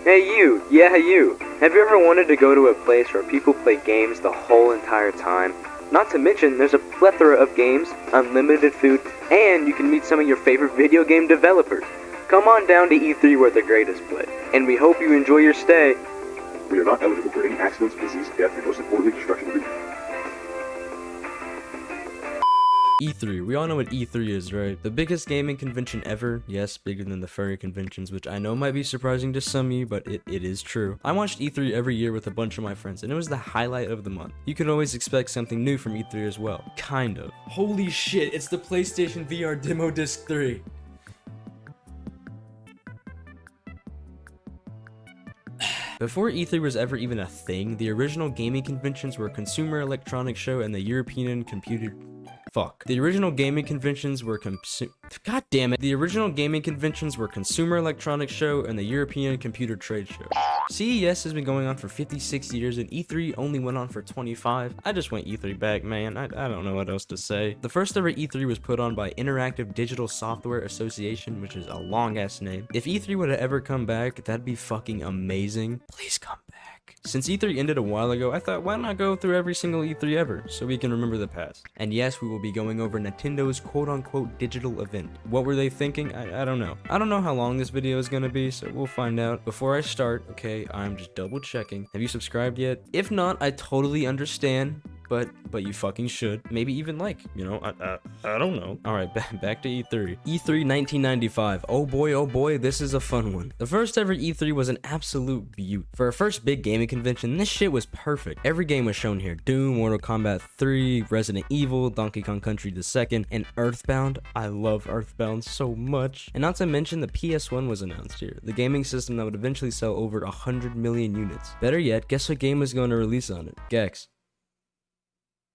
Hey you, yeah you. Have you ever wanted to go to a place where people play games the whole entire time? Not to mention, there's a plethora of games, unlimited food, and you can meet some of your favorite video game developers. Come on down to E3 where the greatest play, and we hope you enjoy your stay. We are not eligible for any accidents, disease, death, and most importantly, destruction of the E3. We all know what E3 is, right? The biggest gaming convention ever. Yes, bigger than the furry conventions, which I know might be surprising to some of you, but it is true. I watched E3 every year with a bunch of my friends, and it was the highlight of the month. You can always expect something new from E3 as well. Kind of. Holy shit, it's the PlayStation VR Demo Disc 3. Before E3 was ever even a thing, the original gaming conventions were Consumer Electronics Show and the European Computer... The original gaming conventions were God damn it. The original gaming conventions were Consumer Electronics Show and the European Computer Trade Show. CES has been going on for 56 years and E3 only went on for 25. I just want E3 back, man. I don't know what else to say. The first ever E3 was put on by Interactive Digital Software Association, which is a long ass name. If E3 would have ever come back, that'd be fucking amazing. Please come back. Since E3 ended a while ago, I thought, why not go through every single E3 ever, so we can remember the past. And yes, we will be going over Nintendo's quote-unquote digital event. What were they thinking? I don't know. I don't know how long this video is gonna be, so we'll find out. Before I start, okay, I'm just double checking. Have you subscribed yet? If not, I totally understand. But you fucking should. Maybe even like, you know, I don't know. All right, back to E3. E3 1995. Oh boy, this is a fun one. The first ever E3 was an absolute beaut. For a first big gaming convention, this shit was perfect. Every game was shown here. Doom, Mortal Kombat 3, Resident Evil, Donkey Kong Country 2, and Earthbound. I love Earthbound so much. And not to mention the PS1 was announced here. The gaming system that would eventually sell over 100 million units. Better yet, guess what game was going to release on it? Gex.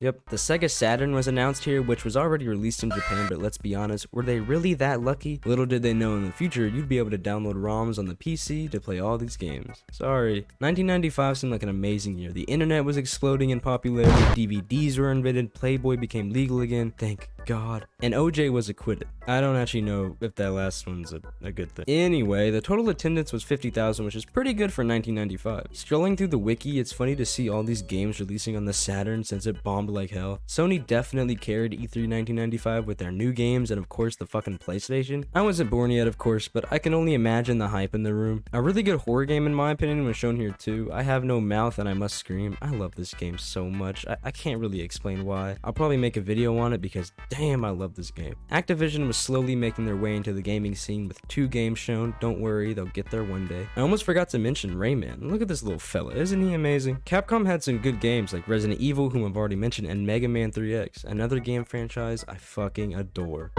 Yep, the Sega Saturn was announced here, which was already released in Japan, but let's be honest, were they really that lucky? Little did they know in the future, you'd be able to download ROMs on the PC to play all these games. Sorry. 1995 seemed like an amazing year. The internet was exploding in popularity, DVDs were invented, Playboy became legal again, thank God, and OJ was acquitted. I don't actually know if that last one's a good thing. Anyway, the total attendance was 50,000, which is pretty good for 1995. Scrolling through the wiki, it's funny to see all these games releasing on the Saturn since it bombed like hell. Sony definitely carried E3 1995 with their new games and of course the fucking PlayStation. I wasn't born yet of course, but I can only imagine the hype in the room. A really good horror game in my opinion was shown here too. I Have No Mouth and I Must Scream. I love this game so much. I can't really explain why. I'll probably make a video on it because damn, I love this game. Activision was slowly making their way into the gaming scene with 2 games shown. Don't worry, they'll get there one day. I almost forgot to mention Rayman. Look at this little fella, isn't he amazing? Capcom had some good games like Resident Evil, whom I've already mentioned, and Mega Man 3X, another game franchise I fucking adore.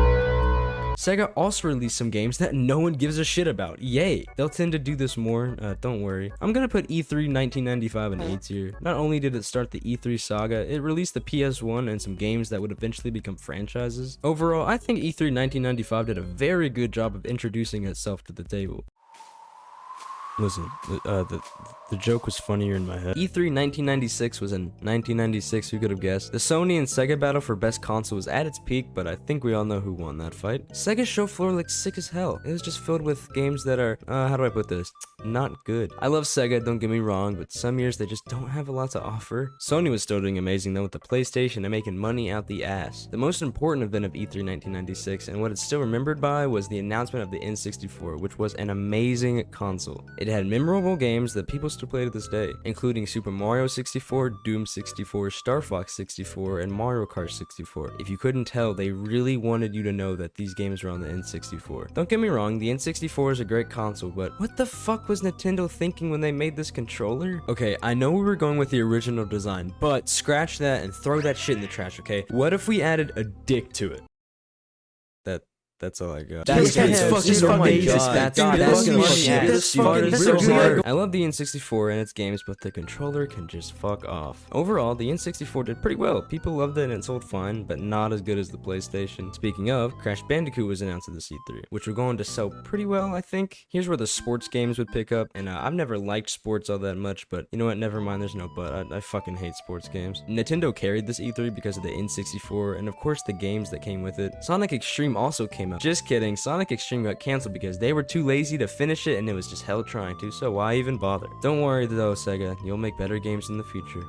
Sega also released some games that no one gives a shit about. Yay! They'll tend to do this more, don't worry. I'm gonna put E3 1995 in A tier. Not only did it start the E3 saga, it released the PS1 and some games that would eventually become franchises. Overall, I think E3 1995 did a very good job of introducing itself to the table. Listen, the joke was funnier in my head. E3 1996 was in 1996, who could have guessed? The Sony and Sega battle for best console was at its peak, but I think we all know who won that fight. Sega's show floor looked sick as hell. It was just filled with games that are, how do I put this? Not good. I love Sega, don't get me wrong, but some years they just don't have a lot to offer. Sony was still doing amazing though with the PlayStation and making money out the ass. The most important event of E3 1996, and what it's still remembered by, was the announcement of the N64, which was an amazing console. It had memorable games that people still play to this day, including Super Mario 64, Doom 64, Star Fox 64, and Mario Kart 64. If you couldn't tell, they really wanted you to know that these games were on the N64. Don't get me wrong, the N64 is a great console, but what the fuck was Nintendo thinking when they made this controller? Okay, I know we were going with the original design, but scratch that and throw that shit in the trash, okay? What if we added a dick to it? That's all I got. That's fucking amazing. That's I love the N64 and its games, but the controller can just fuck off. Overall, the N64 did pretty well. People loved it and it sold fine, but not as good as the PlayStation. Speaking of, Crash Bandicoot was announced at the C3, which were going to sell pretty well, I think. Here's where the sports games would pick up, and I've never liked sports all that much, but you know what, never mind, there's no but. I fucking hate sports games. Nintendo carried this E3 because of the N64, and of course the games that came with it. Sonic Extreme also came came out. Just kidding, Sonic Extreme got canceled because they were too lazy to finish it and it was just hell trying to, so why even bother? Don't worry though, Sega, you'll make better games in the future.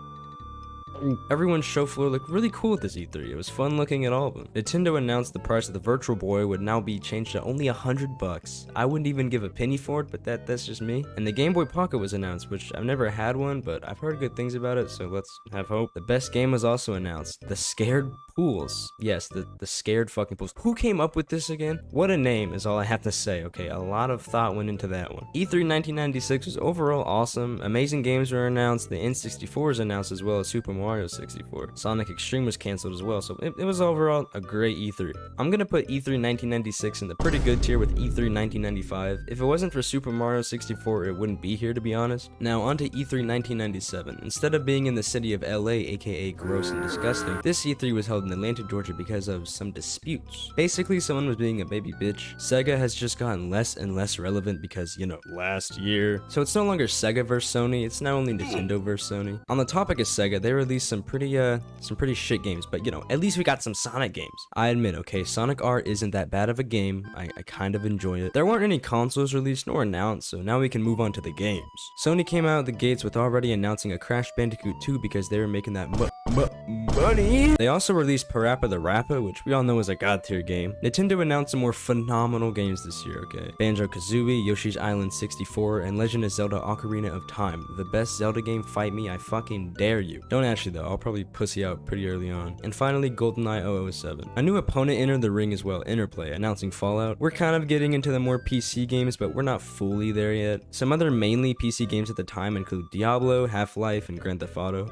Everyone's show floor looked really cool at this E3. It was fun looking at all of them. Nintendo announced the price of the Virtual Boy would now be changed to only $100. I wouldn't even give a penny for it, but that's just me. And the Game Boy Pocket was announced, which I've never had one, but I've heard good things about it, so let's have hope. The best game was also announced, The Scared Pools. Yes, the Scared fucking Pools. Who came up with this again? What a name is all I have to say, okay? A lot of thought went into that one. E3 1996 was overall awesome. Amazing games were announced. The N64 was announced as well as Super Mario 64. Sonic Extreme was canceled as well, so it was overall a great E3. I'm gonna put E3 1996 in the pretty good tier with E3 1995. If it wasn't for Super Mario 64, it wouldn't be here, to be honest. Now on to E3 1997. Instead of being in the city of LA, aka gross and disgusting, this E3 was held in Atlanta, Georgia because of some disputes. Basically, someone was being a baby bitch. Sega has just gotten less and less relevant because, you know, last year. So it's no longer Sega vs Sony, it's now only Nintendo vs Sony. On the topic of Sega, they released some pretty shit games, but you know, at least we got some Sonic games. I admit, okay, Sonic R isn't that bad of a game. I kind of enjoy it. There weren't any consoles released nor announced, so now we can move on to the games. Sony came out of the gates with already announcing a Crash Bandicoot 2 because they were making that money. They also released Parappa the Rapper, which we all know is a god tier game. Nintendo announced some more phenomenal games this year, okay? Banjo-Kazooie, Yoshi's Island 64, and Legend of Zelda Ocarina of Time. The best Zelda game, fight me, I fucking dare you. Don't actually though, I'll probably pussy out pretty early on. And finally, GoldenEye 007. A new opponent entered the ring as well, Interplay, announcing Fallout. We're kind of getting into the more PC games, but we're not fully there yet. Some other mainly PC games at the time include Diablo, Half-Life, and Grand Theft Auto.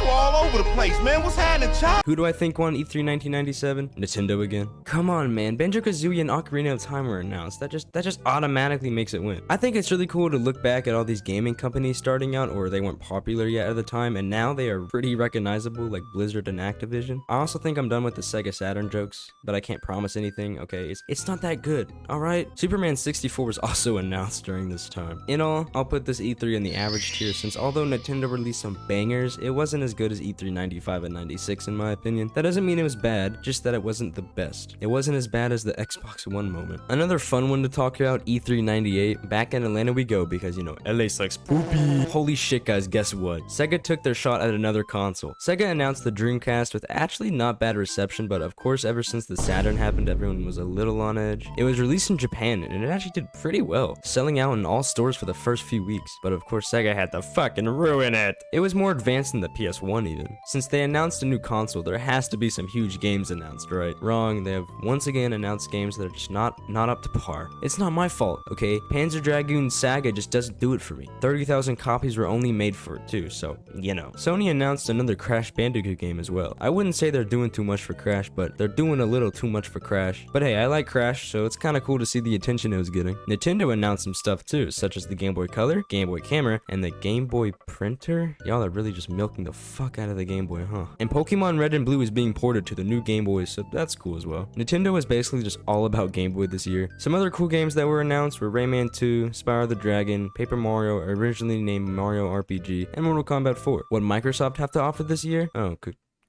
All over the place, man. What's happening, child? Who do I think won E3 1997? Nintendo again. Come on, man. Banjo-Kazooie and Ocarina of Time were announced. That just automatically makes it win. I think it's really cool to look back at all these gaming companies starting out, or they weren't popular yet at the time, and now they are pretty recognizable, like Blizzard and Activision. I also think I'm done with the Sega Saturn jokes, but I can't promise anything, okay? It's not that good, alright? Superman 64 was also announced during this time. In all, I'll put this E3 in the average tier, since although Nintendo released some bangers, it wasn't as good as E3 95 and 96 in my opinion. That doesn't mean it was bad, just that it wasn't the best. It wasn't as bad as the Xbox One moment. Another fun one to talk about, E3 98. Back in Atlanta we go because, you know, LA sucks poopy. Holy shit guys, guess what? Sega took their shot at another console. Sega announced the Dreamcast with actually not bad reception, but of course ever since the Saturn happened everyone was a little on edge. It was released in Japan and it actually did pretty well, selling out in all stores for the first few weeks, but of course Sega had to fucking ruin it. It was more advanced than the PS1 even. Since they announced a new console, there has to be some huge games announced, right? Wrong, they have once again announced games that are just not up to par. It's not my fault, okay? Panzer Dragoon Saga just doesn't do it for me. 30,000 copies were only made for it too, so, you know. Sony announced another Crash Bandicoot game as well. I wouldn't say they're doing too much for Crash, but they're doing a little too much for Crash. But hey, I like Crash, so it's kinda cool to see the attention it was getting. Nintendo announced some stuff too, such as the Game Boy Color, Game Boy Camera, and the Game Boy Printer. Y'all are really just milking the fuck out of the Game Boy, huh? And Pokemon Red and Blue is being ported to the new Game Boys, so that's cool as well. Nintendo is basically just all about Game Boy this year. Some other cool games that were announced were Rayman 2, Spyro the Dragon, Paper Mario, originally named Mario RPG, and Mortal Kombat 4. What Microsoft have to offer this year? Oh,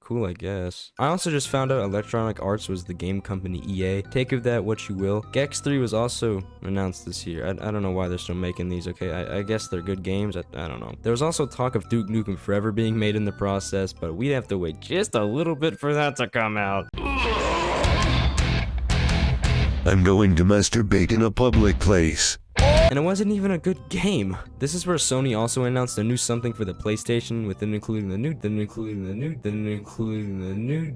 cool, I guess. I also just found out Electronic Arts was the game company EA. Take of that what you will. Gex 3 was also announced this year. I don't know why they're still making these, okay? I guess they're good games. I don't know. There was also talk of Duke Nukem Forever being made in the process, but we'd have to wait just a little bit for that to come out. I'm going to masturbate in a public place. And it wasn't even a good game. This is where Sony also announced a new something for the PlayStation, with including the new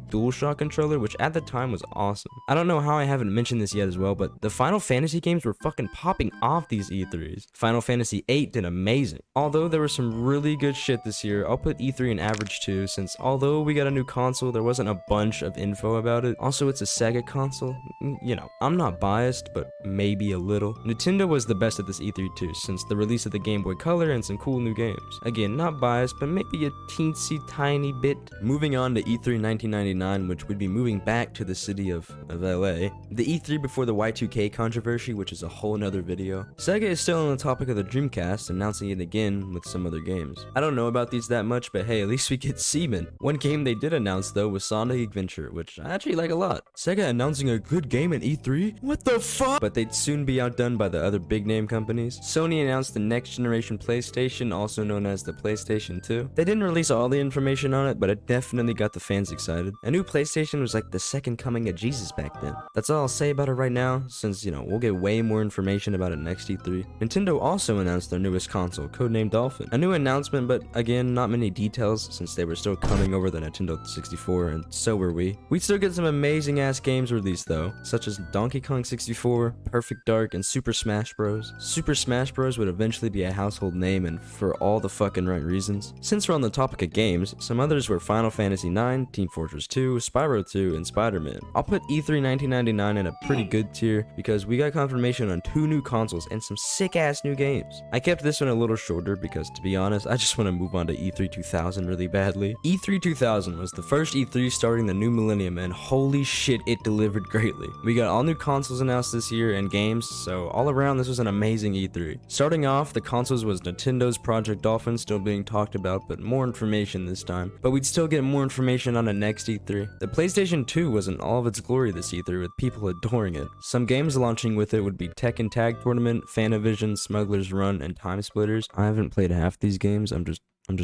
DualShock controller, which at the time was awesome. I don't know how I haven't mentioned this yet as well, but the Final Fantasy games were fucking popping off these E3s. Final Fantasy VIII did amazing. Although there was some really good shit this year, I'll put E3 in average too, since although we got a new console, there wasn't a bunch of info about it. Also, it's a Sega console. You know, I'm not biased, but maybe a little. Nintendo was the best at this E3 too, since the release of the Game Boy Color and some cool new games. Again, not biased, but maybe a teensy tiny bit. Moving on to E3 1999, which would be moving back to the city of LA. The E3 before the Y2K controversy, which is a whole nother video. Sega is still on the topic of the Dreamcast, announcing it again with some other games. I don't know about these that much, but hey, at least we get Seaman. One game they did announce though was Sonic Adventure, which I actually like a lot. Sega announcing a good game in E3? What the fuck? But they'd soon be outdone by the other big name companies. Sony announced the next generation PlayStation, also known as the PlayStation 2. They didn't release all the information on it, but it definitely got the fans excited. A new PlayStation was like the second coming of Jesus back then. That's all I'll say about it right now, since, you know, we'll get way more information about it next E3. Nintendo also announced their newest console, codenamed Dolphin. A new announcement, but again, not many details, since they were still coming over the Nintendo 64, and so were we. We'd still get some amazing ass games released though, such as Donkey Kong 64, Perfect Dark, and Super Smash Bros. Super Smash Bros would eventually be a household name, and for all the fucking right reasons. Since we're on the topic of games, some others were Final Fantasy IX, Team Fortress 2, Spyro 2, and Spider-Man. I'll put E3 1999 in a pretty good tier, because we got confirmation on 2 new consoles and some sick ass new games. I kept this one a little shorter because, to be honest, I just want to move on to E3 2000 really badly. E3 2000 was the first E3 starting the new millennium, and holy shit, it delivered greatly. We got all new consoles announced this year and games, so all around this was an amazing E3. Starting off, the consoles was Nintendo's Project Dolphin still being talked about, but more information this time. But we'd still get more information on the next E3. The PlayStation 2 was in all of its glory this E3, with people adoring it. Some games launching with it would be Tekken Tag Tournament, Fanavision, Smuggler's Run, and Time Splitters. I haven't played half these games, I'm just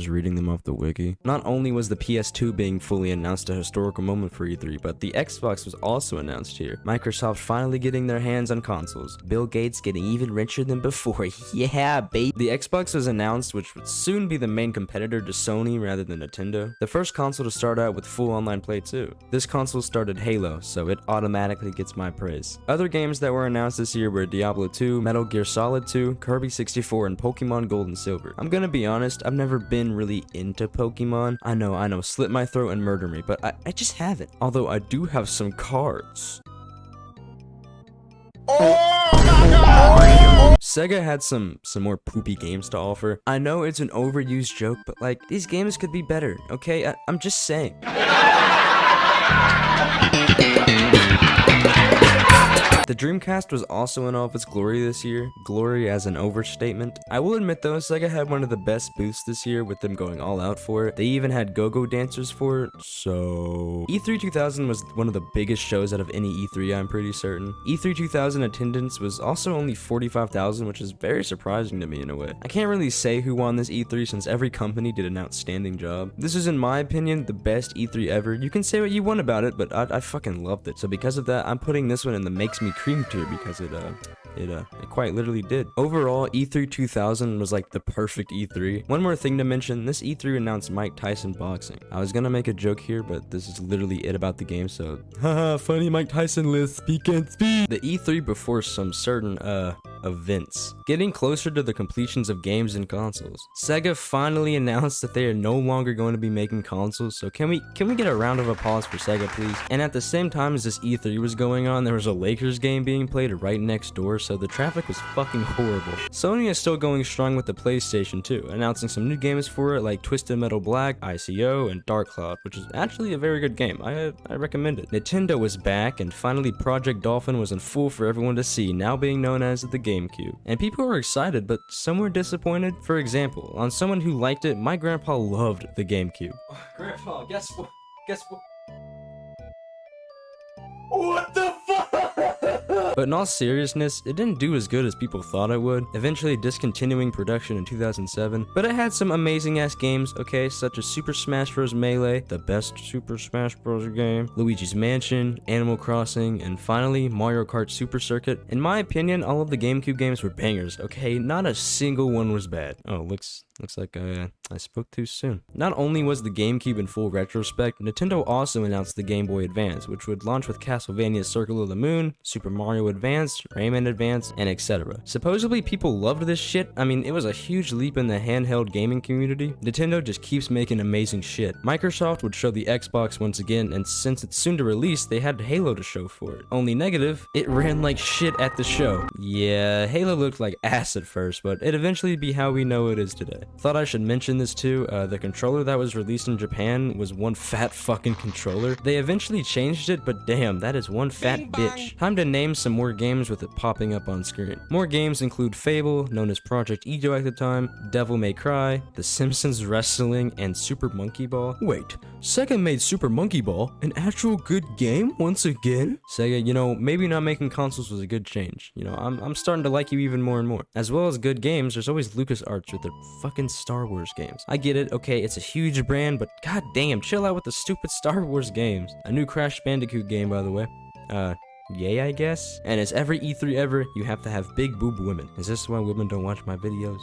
reading them off the wiki. Not only was the PS2 being fully announced, a historical moment for E3, but the Xbox was also announced here. Microsoft finally getting their hands on consoles. Bill Gates getting even richer than before. Yeah, babe. The Xbox was announced, which would soon be the main competitor to Sony rather than Nintendo. The first console to start out with full online play too. This console started Halo, so it automatically gets my praise. Other games that were announced this year were Diablo 2, Metal Gear Solid 2, Kirby 64, and Pokemon Gold and Silver. I'm gonna be honest, I've never been really into Pokemon. I know, slit my throat and murder me, but I just haven't. Although I do have some cards. Sega had some more poopy games to offer. I know it's an overused joke, but like, these games could be better, okay? I'm just saying. The Dreamcast was also in all of its glory this year, glory as an overstatement. I will admit though, Sega had one of the best booths this year with them going all out for it. They even had go-go dancers for it, so... E3 2000 was one of the biggest shows out of any E3, I'm pretty certain. E3 2000 attendance was also only 45,000, which is very surprising to me in a way. I can't really say who won this E3 since every company did an outstanding job. This is, in my opinion, the best E3 ever. You can say what you want about it, but I fucking loved it. So because of that, I'm putting this one in the makes me cream tier because it quite literally did. Overall, E3 2000 was like the perfect E3. One more thing to mention, this E3 announced Mike Tyson boxing. I was gonna make a joke here, but this is literally it about the game, so haha, funny Mike Tyson list, speak and speak. The E3 before some certain events. Getting closer to the completions of games and consoles. Sega finally announced that they are no longer going to be making consoles, so can we get a round of applause for Sega, please? And at the same time as this E3 was going on, there was a Lakers game being played right next door, so the traffic was fucking horrible. Sony is still going strong with the PlayStation 2, announcing some new games for it like Twisted Metal Black, ICO, and Dark Cloud, which is actually a very good game. I recommend it. Nintendo was back, and finally Project Dolphin was in full for everyone to see, now being known as the GameCube. And people were excited, but some were disappointed. For example, on someone who liked it, my grandpa loved the GameCube. Grandpa, guess what? What the fuck? But in all seriousness, it didn't do as good as people thought it would, eventually discontinuing production in 2007. But it had some amazing ass games, okay, such as Super Smash Bros. Melee, the best Super Smash Bros. Game, Luigi's Mansion, Animal Crossing, and finally Mario Kart Super Circuit. In my opinion, all of the GameCube games were bangers, okay? Not a single one was bad. Oh, looks like I spoke too soon. Not only was the GameCube in full retrospect, Nintendo also announced the Game Boy Advance, which would launch with Castlevania Circle of the Moon, Super Mario Nintendo Advance, Rayman Advance, and etc. Supposedly people loved this shit. I mean, it was a huge leap in the handheld gaming community. Nintendo just keeps making amazing shit. Microsoft would show the Xbox once again, and since it's soon to release, they had Halo to show for it. Only negative, it ran like shit at the show. Yeah, Halo looked like ass at first, but it eventually be how we know it is today. Thought I should mention this too, the controller that was released in Japan was one fat fucking controller. They eventually changed it, but damn, that is one fat bitch. Time to name some more games with it popping up on screen. More games include Fable, known as Project Ego at the time, Devil May Cry, The Simpsons Wrestling, and Super Monkey Ball. Wait, Sega made Super Monkey Ball an actual good game once again? Sega, you know, maybe not making consoles was a good change. You know, I'm starting to like you even more and more. As well as good games, there's always LucasArts with their fucking Star Wars games. I get it, okay, it's a huge brand, but god damn, chill out with the stupid Star Wars games. A new Crash Bandicoot game, by the way. Yay, I guess? And as every E3 ever, you have to have big boob women. Is this why women don't watch my videos?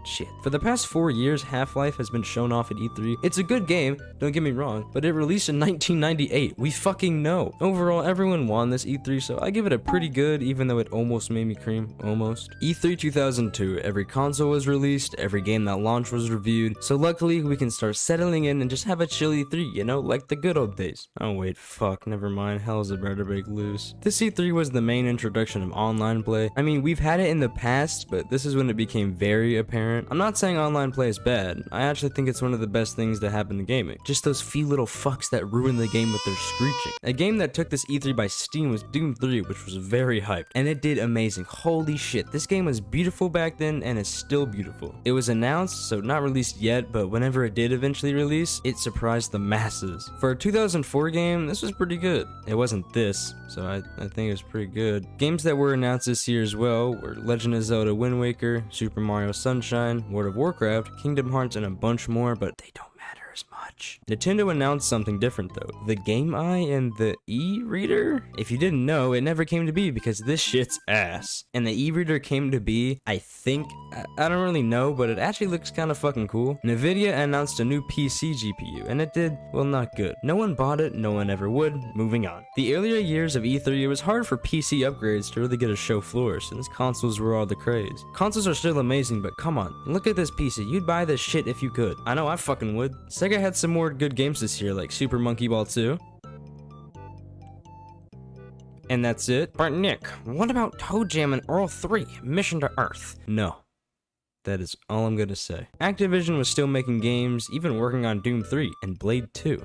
Shit. For the past 4 years, Half-Life has been shown off at E3. It's a good game, don't get me wrong, but it released in 1998. We fucking know. Overall, everyone won this E3, so I give it a pretty good, even though it almost made me cream. Almost. E3 2002, every console was released, every game that launched was reviewed, so luckily we can start settling in and just have a chill E3, you know, like the good old days. Oh wait, fuck, never mind, hell's about to break loose. This E3 was the main introduction of online play. I mean, we've had it in the past, but this is when it became very apparent. I'm not saying online play is bad. I actually think it's one of the best things to happen to gaming. Just those few little fucks that ruin the game with their screeching. A game that took this E3 by Steam was Doom 3, which was very hyped, and it did amazing. Holy shit, this game was beautiful back then, and is still beautiful. It was announced, so not released yet, but whenever it did eventually release, it surprised the masses. For a 2004 game, this was pretty good. It wasn't this, so I think it was pretty good. Games that were announced this year as well were Legend of Zelda Wind Waker, Super Mario Sunshine, World of Warcraft, Kingdom Hearts, and a bunch more, but they don't matter as much. Nintendo announced something different though. The Game Eye and the e-reader? If you didn't know, it never came to be because this shit's ass. And the e-reader came to be, I think, I don't really know, but it actually looks kind of fucking cool. Nvidia announced a new PC GPU, and it did, well, not good. No one bought it, no one ever would. Moving on. The earlier years of E3, it was hard for PC upgrades to really get a show floor since consoles were all the craze. Consoles are still amazing, but come on, look at this PC. You'd buy this shit if you could. I know I fucking would. Sega had some more good games this year, like Super Monkey Ball 2. And that's it. But Nick, what about Toe Jam and Earl 3, Mission to Earth? No. That is all I'm gonna say. Activision was still making games, even working on Doom 3 and Blade 2.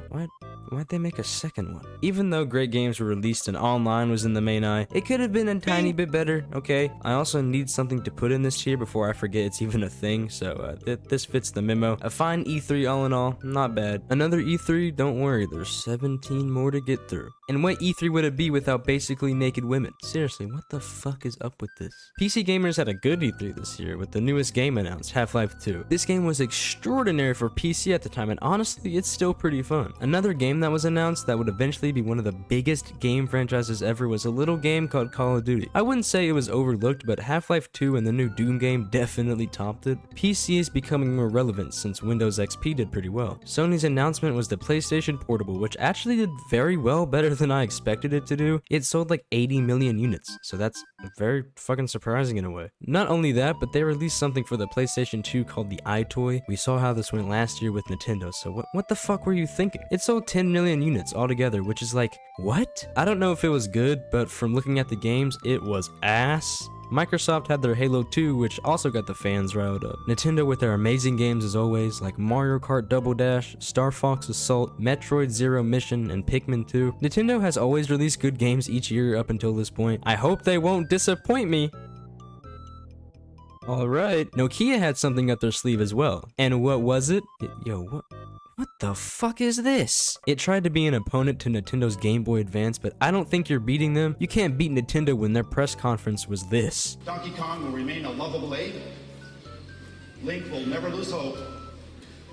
Why'd they make a second one? Even though great games were released and online was in the main eye, it could have been a tiny bit better, okay? I also need something to put in this tier before I forget it's even a thing, so this fits the memo. A fine E3 all in all, not bad. Another E3, don't worry, there's 17 more to get through. And what E3 would it be without basically naked women? Seriously, what the fuck is up with this? PC gamers had a good E3 this year with the newest game announced, Half-Life 2. This game was extraordinary for PC at the time, and honestly, it's still pretty fun. Another game that was announced that would eventually be one of the biggest game franchises ever was a little game called Call of Duty. I wouldn't say it was overlooked, but Half-Life 2 and the new Doom game definitely topped it. PC is becoming more relevant since Windows XP did pretty well. Sony's announcement was the PlayStation Portable, which actually did very well, better than I expected it to do. It sold like 80 million units, so that's very fucking surprising in a way. Not only that, but they released something for the PlayStation 2 called the iToy. We saw how this went last year with Nintendo, so what the fuck were you thinking? It sold 10 million units altogether, which is like, what? I don't know if it was good, but from looking at the games, it was ass. Microsoft had their Halo 2, which also got the fans riled up. Nintendo with their amazing games as always, like Mario Kart Double Dash, Star Fox Assault, Metroid Zero Mission, and Pikmin 2. Nintendo has always released good games each year up until this point. I hope they won't disappoint me. Alright, Nokia had something up their sleeve as well. And what was it? Yo, what the fuck is this? It tried to be an opponent to Nintendo's Game Boy Advance, but I don't think you're beating them. You can't beat Nintendo when their press conference was this. Donkey Kong will remain a lovable ape. Link will never lose hope.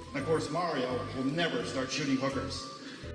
And of course, Mario will never start shooting hookers.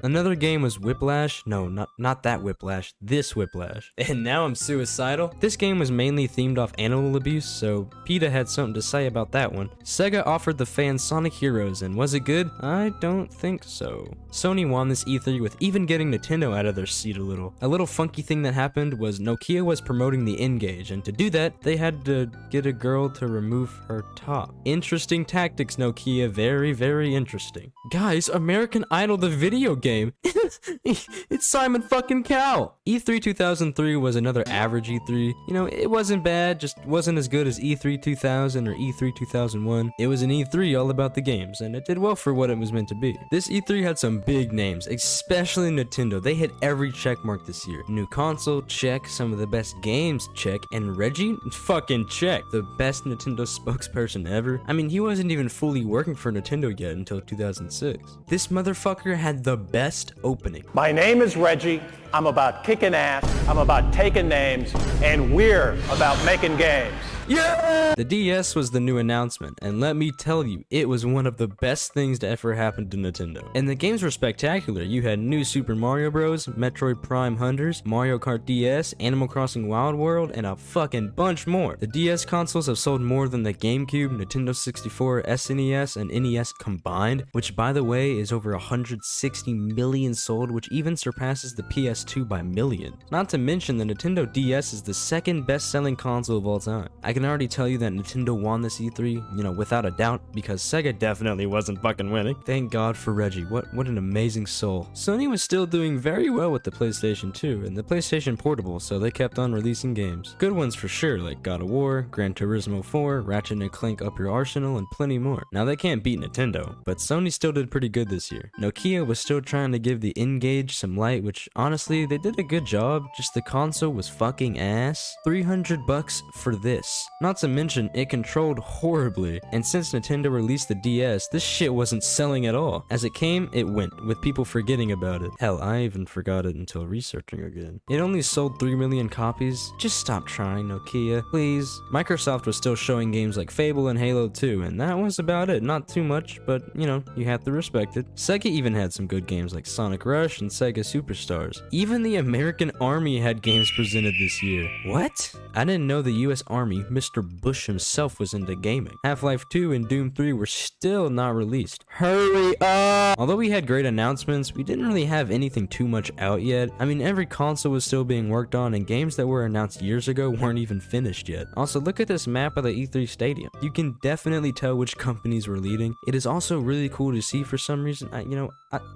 Another game was Whiplash. No, not that Whiplash. This Whiplash. And now I'm suicidal. This game was mainly themed off animal abuse, so PETA had something to say about that one. Sega offered the fans Sonic Heroes, and was it good? I don't think so. Sony won this E3 with even getting Nintendo out of their seat a little. A little funky thing that happened was Nokia was promoting the N-Gage, and to do that, they had to get a girl to remove her top. Interesting tactics, Nokia. Very, very interesting. Guys, American Idol the video game. It's Simon fucking Cowell. E3 2003 was another average E3. You know, it wasn't bad, just wasn't as good as E3 2000 or E3 2001. It was an E3 all about the games, and it did well for what it was meant to be. This E3 had some big names, especially Nintendo. They hit every check mark this year. New console, check. Some of the best games, check. And Reggie, fucking check. The best Nintendo spokesperson ever. I mean, he wasn't even fully working for Nintendo yet until 2006. This motherfucker had the best opening. My name is Reggie. I'm about kicking ass. I'm about taking names. And we're about making games. Yeah! The DS was the new announcement, and let me tell you, it was one of the best things to ever happen to Nintendo. And the games were spectacular. You had new Super Mario Bros., Metroid Prime Hunters, Mario Kart DS, Animal Crossing Wild World, and a fucking bunch more. The DS consoles have sold more than the GameCube, Nintendo 64, SNES, and NES combined, which by the way is over 160 million sold, which even surpasses the PS2 by million. Not to mention the Nintendo DS is the second best-selling console of all time. I can already tell you that Nintendo won this E3, you know, without a doubt, because Sega definitely wasn't fucking winning. Thank God for Reggie, what an amazing soul. Sony was still doing very well with the PlayStation 2 and the PlayStation Portable, so they kept on releasing games. Good ones for sure, like God of War, Gran Turismo 4, Ratchet & Clank Up Your Arsenal, and plenty more. Now they can't beat Nintendo, but Sony still did pretty good this year. Nokia was still trying to give the N-Gage some light, which honestly, they did a good job, just the console was fucking ass. $300 for this. Not to mention, it controlled horribly, and since Nintendo released the DS, this shit wasn't selling at all. As it came, it went, with people forgetting about it. Hell, I even forgot it until researching again. It only sold 3 million copies. Just stop trying, Nokia, please. Microsoft was still showing games like Fable and Halo 2, and that was about it. Not too much, but, you know, you have to respect it. Sega even had some good games like Sonic Rush and Sega Superstars. Even the American Army had games presented this year. What? I didn't know the US Army, Mr. Bush himself, was into gaming. Half-Life 2 and Doom 3 were still not released. Hurry up! Although we had great announcements, we didn't really have anything too much out yet. I mean, every console was still being worked on, and games that were announced years ago weren't even finished yet. Also, look at this map of the E3 stadium. You can definitely tell which companies were leading. It is also really cool to see for some reason.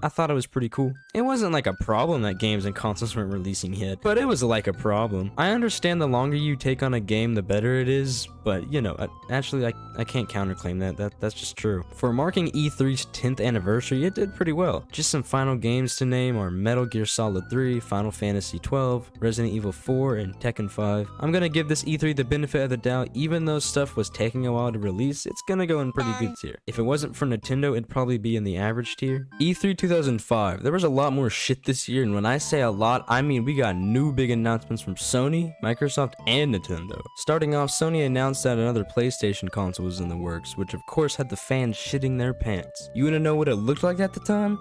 I thought it was pretty cool. It wasn't like a problem that games and consoles weren't releasing yet, but it was like a problem. I understand the longer you take on a game, the better it is, but you know, actually I can't counterclaim that's just true. For marking E3's 10th anniversary, it did pretty well. Just some final games to name are Metal Gear Solid 3, Final Fantasy 12, Resident Evil 4, and Tekken 5. I'm gonna give this E3 the benefit of the doubt. Even though stuff was taking a while to release, it's gonna go in pretty good tier. If it wasn't for Nintendo, it'd probably be in the average tier. E3 2005, there was a lot more shit this year, and when I say a lot, I mean we got new big announcements from Sony, Microsoft, and Nintendo. Starting off, Sony announced that another PlayStation console was in the works, which of course had the fans shitting their pants. You wanna know what it looked like at the time?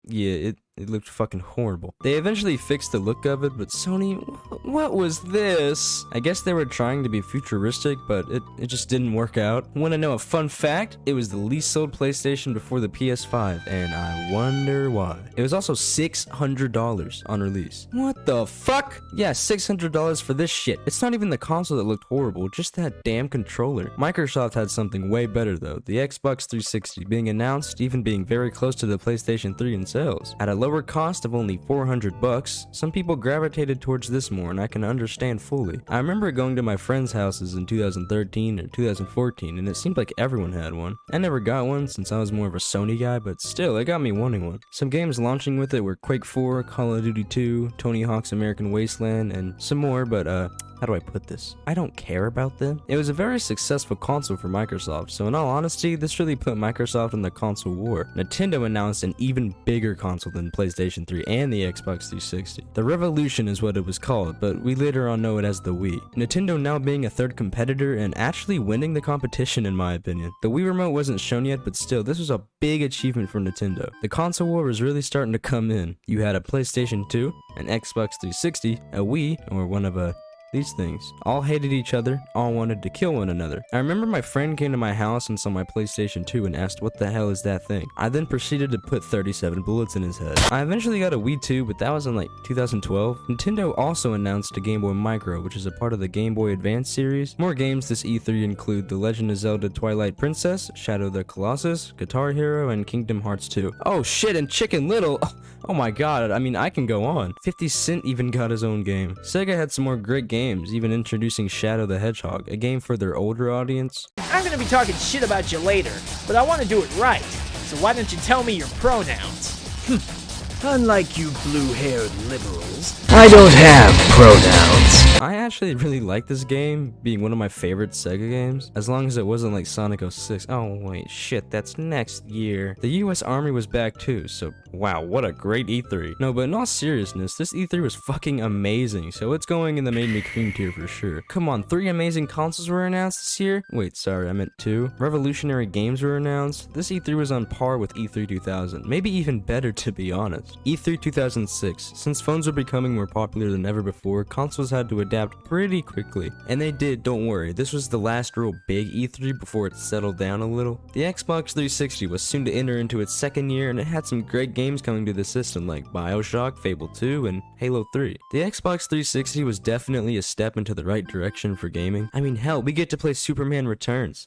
Yeah, it looked fucking horrible. They eventually fixed the look of it, but Sony, what was this? I guess they were trying to be futuristic, but it just didn't work out. Wanna know a fun fact? It was the least sold PlayStation before the PS5, and I wonder why. It was also $600 on release. What the fuck? Yeah, $600 for this shit. It's not even the console that looked horrible, just that damn controller. Microsoft had something way better though, the Xbox 360 being announced, even being very close to the PlayStation 3 in sales. At a lower cost of only $400, some people gravitated towards this more, and I can understand fully. I remember going to my friends' houses in 2013 or 2014, and it seemed like everyone had one. I never got one since I was more of a Sony guy, but still, it got me wanting one. Some games launching with it were Quake 4, Call of Duty 2, Tony Hawk's American Wasteland, and some more, but how do I put this? I don't care about them. It was a very successful console for Microsoft, so in all honesty, this really put Microsoft in the console war. Nintendo announced an even bigger console than PlayStation 3 and the Xbox 360. The Revolution is what it was called, but we later on know it as the Wii. Nintendo now being a third competitor and actually winning the competition in my opinion. The Wii Remote wasn't shown yet, but still, this was a big achievement for Nintendo. The console war was really starting to come in. You had a PlayStation 2, an Xbox 360, a Wii, or one of these things. All hated each other, all wanted to kill one another. I remember my friend came to my house and saw my PlayStation 2 and asked what the hell is that thing. I then proceeded to put 37 bullets in his head. I eventually got a Wii 2, but that was in like 2012. Nintendo also announced a Game Boy Micro, which is a part of the Game Boy Advance series. More games this E3 include The Legend of Zelda Twilight Princess, Shadow of the Colossus, Guitar Hero, and Kingdom Hearts 2. Oh shit, and Chicken Little! Oh my god, I mean, I can go on. 50 Cent even got his own game. Sega had some more great games, even introducing Shadow the Hedgehog, a game for their older audience. I'm gonna be talking shit about you later, but I want to do it right. So why don't you tell me your pronouns? Unlike you blue-haired liberals, I don't have pronouns. I actually really like this game, being one of my favorite Sega games, as long as it wasn't like Sonic 06. Oh wait, shit, that's next year. The US Army was back too, so wow, what a great E3. No, but in all seriousness, this E3 was fucking amazing, so it's going in the Made Me Cream tier for sure. Come on, 3 amazing consoles were announced this year? Wait, sorry, I meant 2. Revolutionary games were announced. This E3 was on par with E3 2000, maybe even better to be honest. E3 2006, since phones were becoming more popular than ever before, consoles had to adapt pretty quickly. And they did, don't worry, this was the last real big E3 before it settled down a little. The Xbox 360 was soon to enter into its second year, and it had some great games coming to the system like BioShock, Fable 2, and Halo 3. The Xbox 360 was definitely a step into the right direction for gaming. I mean, hell, we get to play Superman Returns.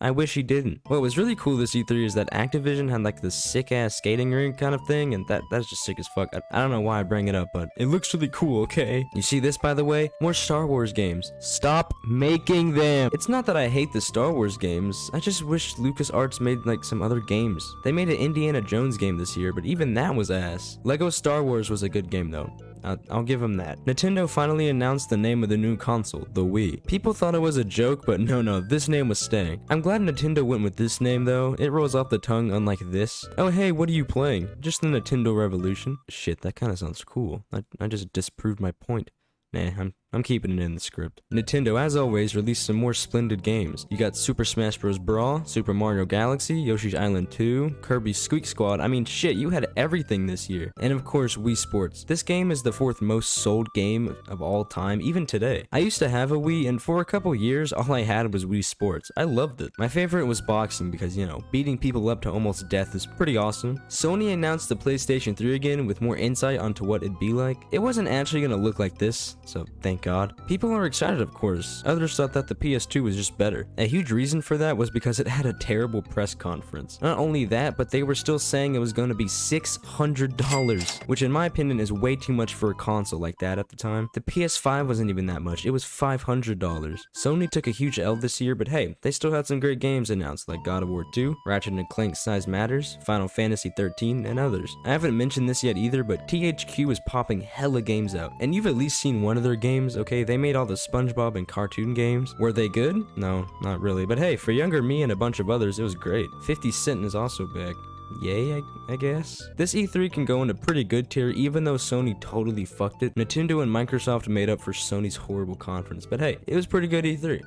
I wish he didn't. What was really cool this E3 is that Activision had like this sick ass skating rink kind of thing, and that's just sick as fuck. I don't know why I bring it up, but it looks really cool, okay? You see this, by the way? More Star Wars games. Stop making them! It's not that I hate the Star Wars games, I just wish LucasArts made like some other games. They made an Indiana Jones game this year, but even that was ass. Lego Star Wars was a good game though. I'll give them that. Nintendo finally announced the name of the new console, the Wii. People thought it was a joke, but no, this name was staying. I'm glad Nintendo went with this name though. It rolls off the tongue unlike this. Oh hey, what are you playing? Just the Nintendo Revolution? Shit, that kinda sounds cool. I just disproved my point. Nah, I'm keeping it in the script. Nintendo, as always, released some more splendid games. You got Super Smash Bros. Brawl, Super Mario Galaxy, Yoshi's Island 2, Kirby's Squeak Squad. I mean, shit, you had everything this year. And of course, Wii Sports. This game is the 4th most sold game of all time, even today. I used to have a Wii, and for a couple years, all I had was Wii Sports. I loved it. My favorite was boxing because, you know, beating people up to almost death is pretty awesome. Sony announced the PlayStation 3 again with more insight onto what it'd be like. It wasn't actually gonna look like this, so thank God. People are excited, of course. Others thought that the PS2 was just better. A huge reason for that was because it had a terrible press conference. Not only that, but they were still saying it was going to be $600, which in my opinion is way too much for a console like that at the time. The PS5 wasn't even that much, it was $500. Sony took a huge L this year, but hey, they still had some great games announced like God of War 2, Ratchet & Clank Size Matters, Final Fantasy 13, and others. I haven't mentioned this yet either, but THQ is popping hella games out, and you've at least seen one of their games, okay? They made all the SpongeBob and cartoon games. Were they good? No, not really. But hey, for younger me and a bunch of others, it was great. 50 Cent is also back. Yay, I guess. This E3 can go into pretty good tier even though Sony totally fucked it. Nintendo and Microsoft made up for Sony's horrible conference, but hey, it was pretty good E3.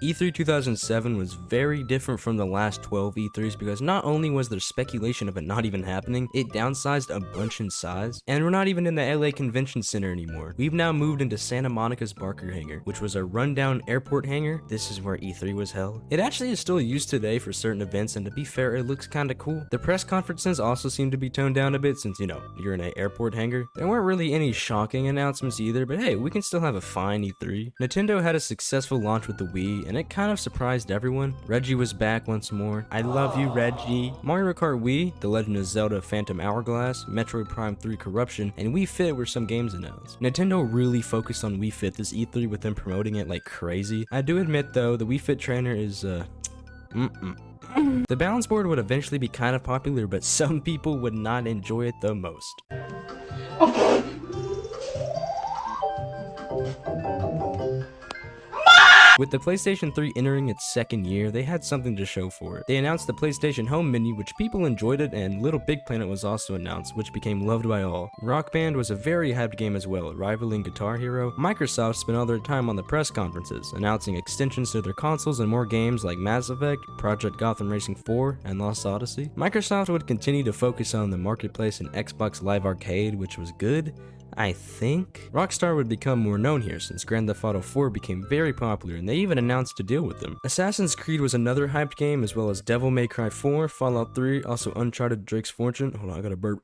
E3 2007 was very different from the last 12 E3s because not only was there speculation of it not even happening, it downsized a bunch in size, and we're not even in the LA Convention Center anymore. We've now moved into Santa Monica's Barker Hangar, which was a rundown airport hangar. This is where E3 was held. It actually is still used today for certain events, and to be fair, it looks kinda cool. The press conferences also seem to be toned down a bit since, you know, you're in an airport hangar. There weren't really any shocking announcements either, but hey, we can still have a fine E3. Nintendo had a successful launch with the Wii, and it kind of surprised everyone. Reggie was back once more. I love you, Reggie. Mario Kart Wii, The Legend of Zelda Phantom Hourglass, Metroid Prime 3 Corruption, and Wii Fit were some games announced. Nintendo really focused on Wii Fit this E3 with them promoting it like crazy. I do admit though, the Wii Fit trainer is The balance board would eventually be kind of popular, but some people would not enjoy it the most. With the PlayStation 3 entering its second year, they had something to show for it. They announced the PlayStation Home Mini, which people enjoyed it, and Little Big Planet was also announced, which became loved by all. Rock Band was a very hyped game as well, rivaling Guitar Hero. Microsoft spent all their time on the press conferences, announcing extensions to their consoles and more games like Mass Effect, Project Gotham Racing 4, and Lost Odyssey. Microsoft would continue to focus on the marketplace and Xbox Live Arcade, which was good, I think. Rockstar would become more known here since Grand Theft Auto 4 became very popular and they even announced a deal with them. Assassin's Creed was another hyped game, as well as Devil May Cry 4, Fallout 3, also Uncharted Drake's Fortune. Hold on, I gotta burp.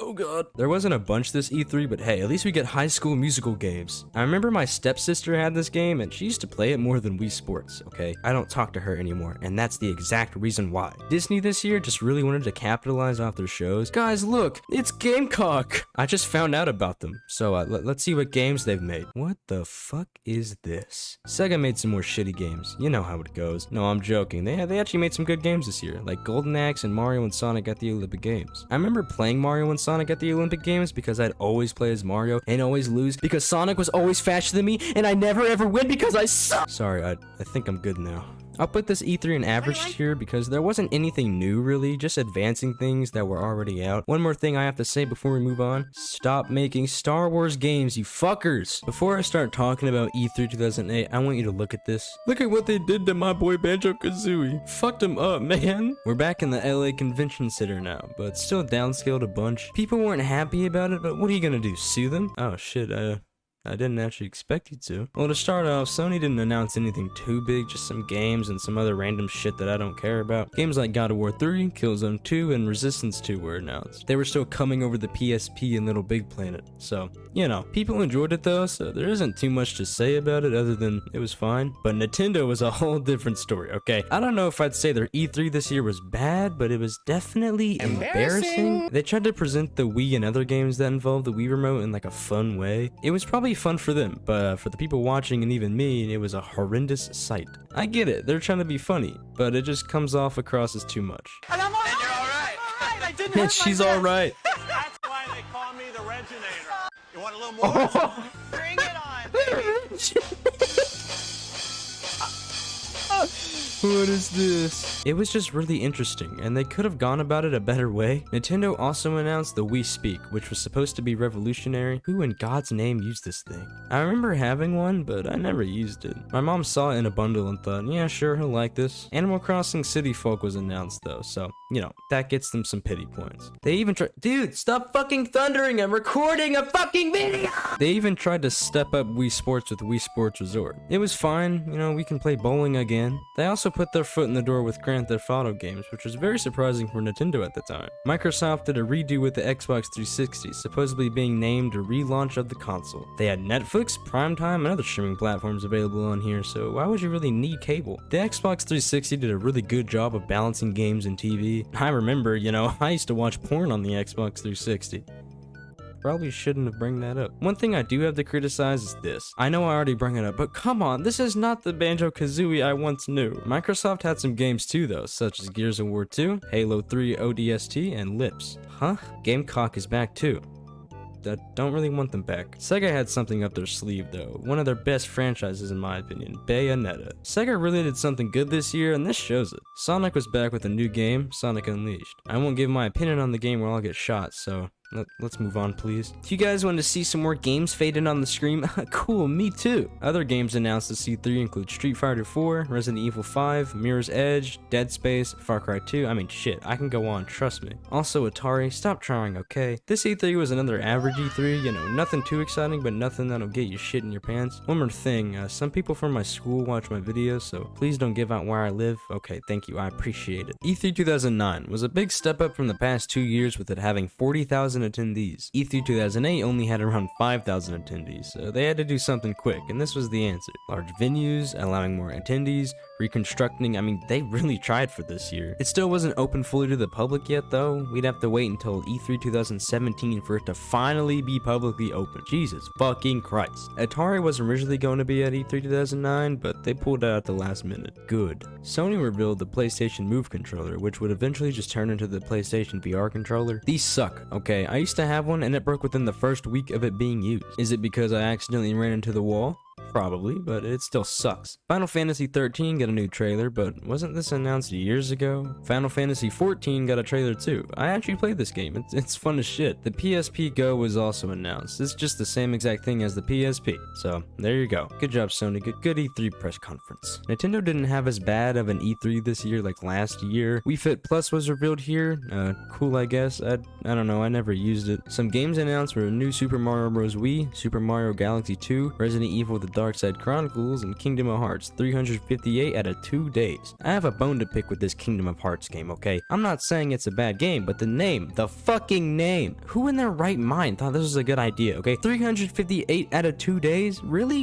Oh god. There wasn't a bunch this E3, but hey, at least we get High School Musical games. I remember my stepsister had this game and she used to play it more than Wii Sports, okay? I don't talk to her anymore, and that's the exact reason why. Disney this year just really wanted to capitalize off their shows. Guys, look, it's Gamecock! I just found out about them, so let's see what games they've made. What the fuck is this? Sega made some more shitty games. You know how it goes. No, I'm joking. They actually made some good games this year, like Golden Axe and Mario and Sonic at the Olympic Games. I remember playing Mario and Sonic at the Olympic Games because I'd always play as Mario and always lose because Sonic was always faster than me and I never ever win because I suck. Sorry, I think I'm good now. I'll put this E3 in average tier because there wasn't anything new really, just advancing things that were already out. One more thing I have to say before we move on. Stop making Star Wars games, you fuckers! Before I start talking about E3 2008, I want you to look at this. Look at what they did to my boy Banjo-Kazooie. Fucked him up, man. We're back in the LA Convention Center now, but still downscaled a bunch. People weren't happy about it, but what are you gonna do, sue them? Oh shit, I didn't actually expect you to. Well, to start off, Sony didn't announce anything too big, just some games and some other random shit that I don't care about. Games like God of War 3, Killzone 2, and Resistance 2 were announced. They were still coming over the PSP and Little Big Planet, so, you know, people enjoyed it though, so there isn't too much to say about it other than it was fine. But Nintendo was a whole different story, okay? I don't know if I'd say their E3 this year was bad, but it was definitely embarrassing. They tried to present the Wii and other games that involved the Wii remote in like a fun way. It was probably fun for them, but for the people watching and even me, it was a horrendous sight. I get it, they're trying to be funny, but it just comes off across as too much. And I'm alright. You're alright. I didn't And she's alright. That's why they call me the Reginator. You want a little more? Bring it on, baby. What is this? It was just really interesting, and they could have gone about it a better way. Nintendo also announced the Wii Speak, which was supposed to be revolutionary. Who in God's name used this thing? I remember having one, but I never used it. My mom saw it in a bundle and thought, yeah, sure, he'll like this. Animal Crossing City Folk was announced though, so, you know, that gets them some pity points. They even tried— Dude, stop fucking thundering! I'm recording a fucking video! They even tried to step up Wii Sports with Wii Sports Resort. It was fine, you know, we can play bowling again. They also put their foot in the door with Grand Theft Auto games, which was very surprising for Nintendo at the time. Microsoft did a redo with the Xbox 360, supposedly being named a relaunch of the console. They had Netflix, Primetime, and other streaming platforms available on here, so why would you really need cable? The Xbox 360 did a really good job of balancing games and TV. I remember, you know, I used to watch porn on the Xbox 360. Probably shouldn't have bring that up. One thing I do have to criticize is this. I know I already bring it up, but come on, this is not the Banjo-Kazooie I once knew. Microsoft had some games too though, such as Gears of War 2, Halo 3 ODST, and Lips. Huh? Gamecock is back too. I don't really want them back. Sega had something up their sleeve though, one of their best franchises in my opinion, Bayonetta. Sega really did something good this year, and this shows it. Sonic was back with a new game, Sonic Unleashed. I won't give my opinion on the game or I'll get shot, so let's move on, please. If you guys want to see some more games faded on the screen, cool, me too. Other games announced at C3 include Street Fighter 4, Resident Evil 5, Mirror's Edge, Dead Space, Far Cry 2. I mean, shit, I can go on, trust me. Also, Atari, stop trying, okay? This E3 was another average E3, you know, nothing too exciting, but nothing that'll get you shit in your pants. One more thing, some people from my school watch my videos, so please don't give out where I live. Okay, thank you, I appreciate it. E3 2009 was a big step up from the past 2 years with it having 40,000 attendees. E3 2008 only had around 5,000 attendees, so they had to do something quick, and this was the answer. Large venues, allowing more attendees, reconstructing— I mean, they really tried for this year. It still wasn't open fully to the public yet though. We'd have to wait until E3 2017 for it to finally be publicly open. Jesus fucking Christ. Atari was originally going to be at E3 2009, but they pulled out at the last minute. Good. Sony revealed the PlayStation Move controller, which would eventually just turn into the PlayStation VR controller. These suck, okay? I used to have one and it broke within the first week of it being used. Is it because I accidentally ran into the wall? Probably, but it still sucks. Final Fantasy 13 got a new trailer, but wasn't this announced years ago? Final Fantasy 14 got a trailer too. I actually played this game. It's fun as shit. The PSP Go was also announced. It's just the same exact thing as the PSP. So there you go. Good job, Sony. Good E3 press conference. Nintendo didn't have as bad of an E3 this year like last year. Wii Fit Plus was revealed here. Cool, I guess. I don't know. I never used it. Some games announced were new Super Mario Bros. Wii, Super Mario Galaxy 2, Resident Evil The Dark Side Chronicles, and Kingdom of Hearts 358 out of 2 days. I have a bone to pick with this Kingdom of Hearts game, okay? I'm not saying it's a bad game, but the name, the fucking name. Who in their right mind thought this was a good idea, okay? 358 out of 2 days? Really?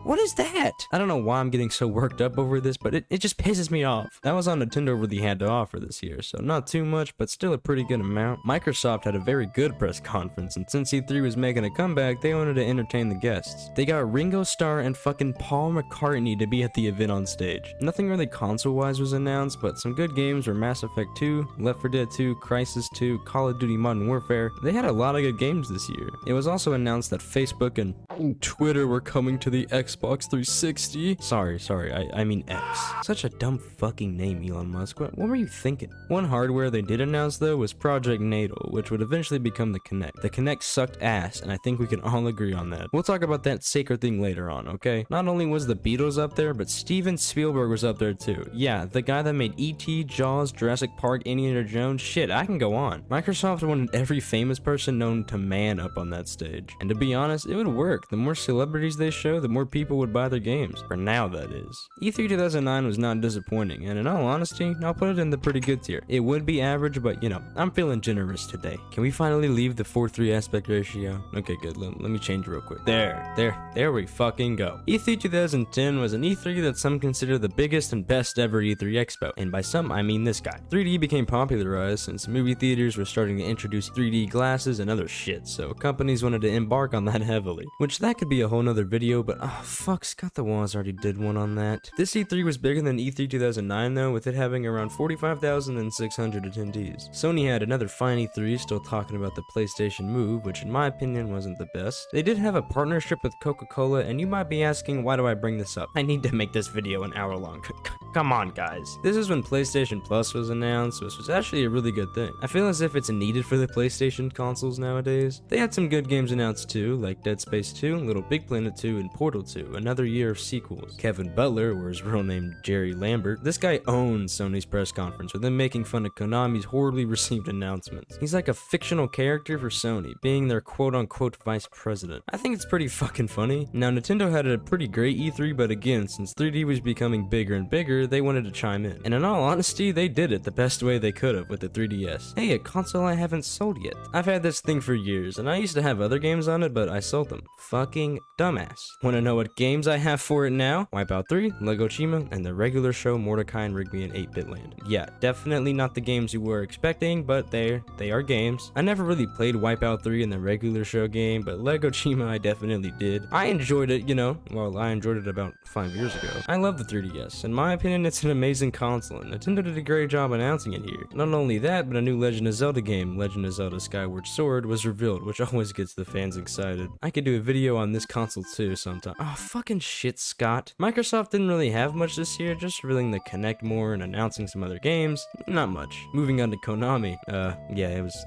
What is that? I don't know why I'm getting so worked up over this, but it just pisses me off. That was all Nintendo really had to offer this year, so not too much, but still a pretty good amount. Microsoft had a very good press conference, and since E3 was making a comeback, they wanted to entertain the guests. They got Ringo Starr and fucking Paul McCartney to be at the event on stage. Nothing really console-wise was announced, but some good games were Mass Effect 2, Left 4 Dead 2, Crysis 2, Call of Duty Modern Warfare. They had a lot of good games this year. It was also announced that Facebook and Twitter were coming to the Xbox 360. Sorry, I mean X. Such a dumb fucking name, Elon Musk. What were you thinking? One hardware they did announce though was Project Natal, which would eventually become the Kinect. The Kinect sucked ass, and I think we can all agree on that. We'll talk about that sacred thing later on, okay? Not only was the Beatles up there, but Steven Spielberg was up there too. Yeah, the guy that made E.T., Jaws, Jurassic Park, Indiana Jones, shit, I can go on. Microsoft wanted every famous person known to man up on that stage. And to be honest, it would work. The more celebrities they show, the more people would buy their games. For now, that is. E3 2009 was not disappointing, and in all honesty, I'll put it in the pretty good tier. It would be average, but you know, I'm feeling generous today. Can we finally leave the 4:3 aspect ratio? Okay, good. Let me change real quick. There we fucking go. E3 2010 was an E3 that some consider the biggest and best ever E3 expo, and by some, I mean this guy. 3D became popularized since movie theaters were starting to introduce 3D glasses and other shit, so companies wanted to embark on that heavily. Which that could be a whole nother video, but oh fuck, Scott the Woz already did one on that. This E3 was bigger than E3 2009 though, with it having around 45,600 attendees. Sony had another fine E3, still talking about the PlayStation Move, which in my opinion wasn't the best. They did have a partnership with Coca-Cola, and you might be asking, why do I bring this up? I need to make this video an hour long. Come on, guys. This is when PlayStation Plus was announced, which was actually a really good thing. I feel as if it's needed for the PlayStation consoles nowadays. They had some good games announced too, like Dead Space 2, Little Big Planet 2, and Portal 2, another year of sequels. Kevin Butler, or his real name Jerry Lambert, this guy owns Sony's press conference with him making fun of Konami's horribly received announcements. He's like a fictional character for Sony, being their quote-unquote vice president. I think it's pretty fucking funny. Now, Nintendo had a pretty great E3, but again, since 3D was becoming bigger and bigger, they wanted to chime in. And in all honesty, they did it the best way they could have with the 3DS. Hey, a console I haven't sold yet. I've had this thing for years, and I used to have other games on it, but I sold them. Fucking dumbass. Wanna know what games I have for it now? Wipeout 3, Lego Chima, and the regular show Mordecai and Rigby in 8-Bit Land. Yeah, definitely not the games you were expecting, but they are games. I never really played Wipeout 3 in the regular show game, but Lego Chima I definitely did. I enjoyed it, you know, well, I enjoyed it about 5 years ago. I love the 3DS. In my opinion, it's an amazing console, and Nintendo did a great job announcing it here. Not only that, but a new Legend of Zelda game, Legend of Zelda Skyward Sword, was revealed, which always gets the fans excited. I could do a video on this console too sometime. Oh, fucking shit, Scott. Microsoft didn't really have much this year, just revealing the Kinect more and announcing some other games. Not much. Moving on to Konami. Yeah, it was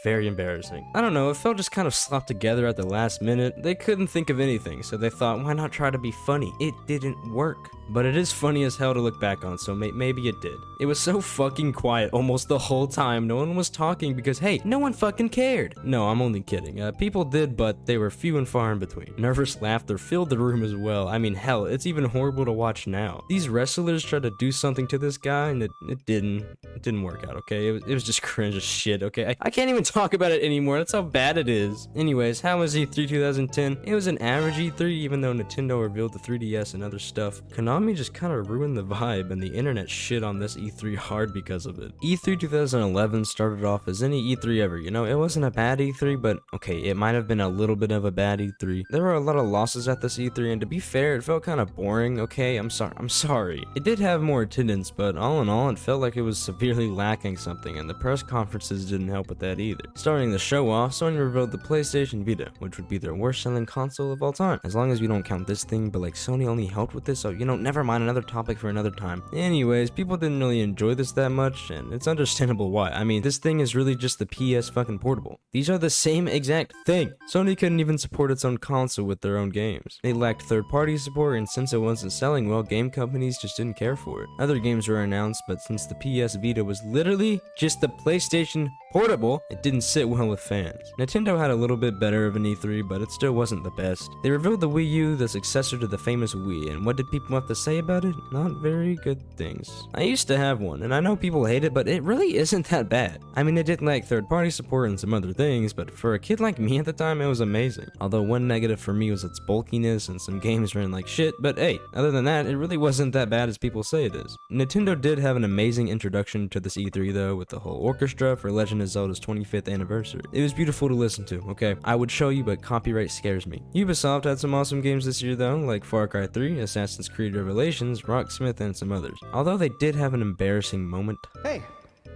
very embarrassing. I don't know, it felt just kind of slopped together at the last minute. They couldn't think of anything, so they thought, why not try to be funny? It didn't work. But it is funny as hell to look back on, so maybe it did. It was so fucking quiet almost the whole time. No one was talking because, hey, no one fucking cared. No, I'm only kidding. People did, but they were few and far in between. Nervous laughter filled the room as well. I mean, hell, it's even horrible to watch now. These wrestlers tried to do something to this guy, and it didn't work out, okay? It was just cringe as shit, okay? I can't even talk about it anymore. That's how bad it is. Anyways, how was E3 2010? It was an average E3, even though Nintendo revealed the 3DS and other stuff. Konami Konami just kind of ruined the vibe, and the internet shit on this E3 hard because of it. E3 2011 started off as any E3 ever, you know, it wasn't a bad E3, but okay, it might have been a little bit of a bad E3. There were a lot of losses at this E3, and to be fair, it felt kind of boring, okay, I'm sorry. It did have more attendance, but all in all, it felt like it was severely lacking something, and the press conferences didn't help with that either. Starting the show off, Sony revealed the PlayStation Vita, which would be their worst selling console of all time, as long as we don't count this thing, but like Sony only helped with this, so you know, never mind, another topic for another time. Anyways, people didn't really enjoy this that much, and it's understandable why. I mean, this thing is really just the PS fucking Portable. These are the same exact thing. Sony couldn't even support its own console with their own games. They lacked third-party support, and since it wasn't selling well, game companies just didn't care for it. Other games were announced, but since the PS Vita was literally just the PlayStation Portable, it didn't sit well with fans. Nintendo had a little bit better of an E3, but it still wasn't the best. They revealed the Wii U, the successor to the famous Wii, and what did people have to say about it? Not very good things. I used to have one, and I know people hate it, but it really isn't that bad. I mean, it did lack third-party support and some other things, but for a kid like me at the time, it was amazing. Although one negative for me was its bulkiness and some games ran like shit, but hey, other than that, it really wasn't that bad as people say it is. Nintendo did have an amazing introduction to this E3 though, with the whole orchestra for Legend of Zelda's 25th anniversary. It was beautiful to listen to, okay? I would show you, but copyright scares me. Ubisoft had some awesome games this year though, like Far Cry 3, Assassin's Creed Revelations, Rocksmith, and some others. Although they did have an embarrassing moment. Hey,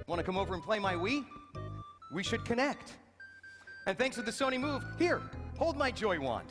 wanna come over and play my Wii? We should connect. And thanks to the Sony Move, here, hold my Joy Wand.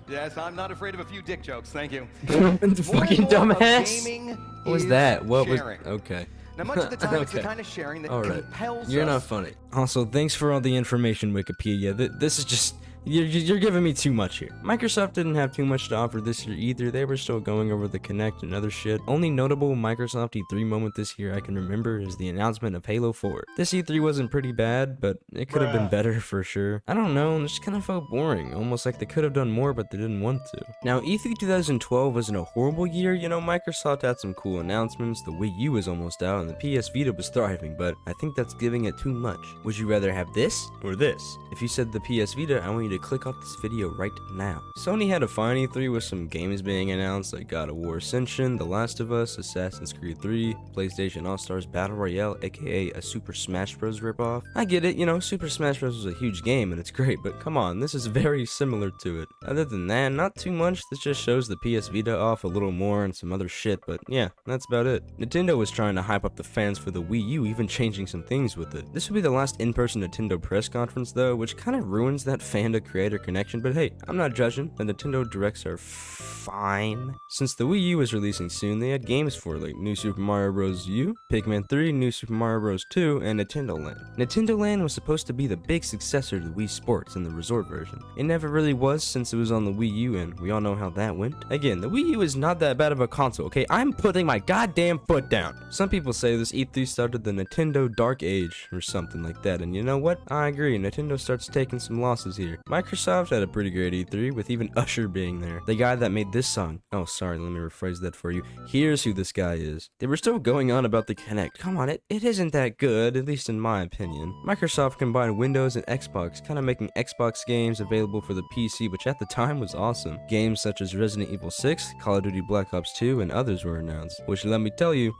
Yes, I'm not afraid of a few dick jokes, thank you. Fucking dumbass. What was that? What was... Okay. Now, much of the time, it's the kind of sharing that compels us. You're not funny. Also, thanks for all the information, Wikipedia. This is just... You're giving me too much here. Microsoft didn't have too much to offer this year either. They were still going over the Kinect and other shit. Only notable Microsoft E3 moment this year I can remember is the announcement of Halo 4. This E3 wasn't pretty bad, but it could have been better for sure. I don't know, it just kind of felt boring. Almost like they could have done more, but they didn't want to. Now, E3 2012 wasn't a horrible year. You know, Microsoft had some cool announcements. The Wii U was almost out, and the PS Vita was thriving, but I think that's giving it too much. Would you rather have this or this? If you said the PS Vita, I want you to click off this video right now. Sony had a fine E3 with some games being announced like God of War Ascension, The Last of Us, Assassin's Creed 3, PlayStation All-Stars Battle Royale, aka a Super Smash Bros. Ripoff. I get it, you know, Super Smash Bros. Was a huge game and it's great, but come on, this is very similar to it. Other than that, not too much. This just shows the PS Vita off a little more and some other shit, but yeah, that's about it. Nintendo was trying to hype up the fans for the Wii U, even changing some things with it. This would be the last in-person Nintendo press conference though, which kind of ruins that fan-to-creator connection, but hey, I'm not judging. The Nintendo Directs are fine. Since the Wii U is releasing soon, they had games for like New Super Mario Bros. U, Pikmin 3, New Super Mario Bros. 2, and Nintendo Land. Nintendo Land was supposed to be the big successor to Wii Sports in the resort version. It never really was since it was on the Wii U, and we all know how that went. Again, the Wii U is not that bad of a console, okay? I'm putting my goddamn foot down. Some people say this E3 started the Nintendo Dark Age or something like that, and you know what? I agree, Nintendo starts taking some losses here. Microsoft had a pretty great E3, with even Usher being there. The guy that made this song. Oh, sorry, let me rephrase that for you. Here's who this guy is. They were still going on about the Kinect. Come on, it isn't that good, at least in my opinion. Microsoft combined Windows and Xbox, kind of making Xbox games available for the PC, which at the time was awesome. Games such as Resident Evil 6, Call of Duty Black Ops 2, and others were announced, which let me tell you,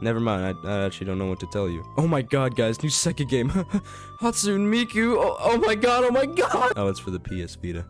never mind, I actually don't know what to tell you. Oh my god, guys, new Sega game. Hatsune Miku. Oh my god, oh my god. Oh, it's for the PS Vita.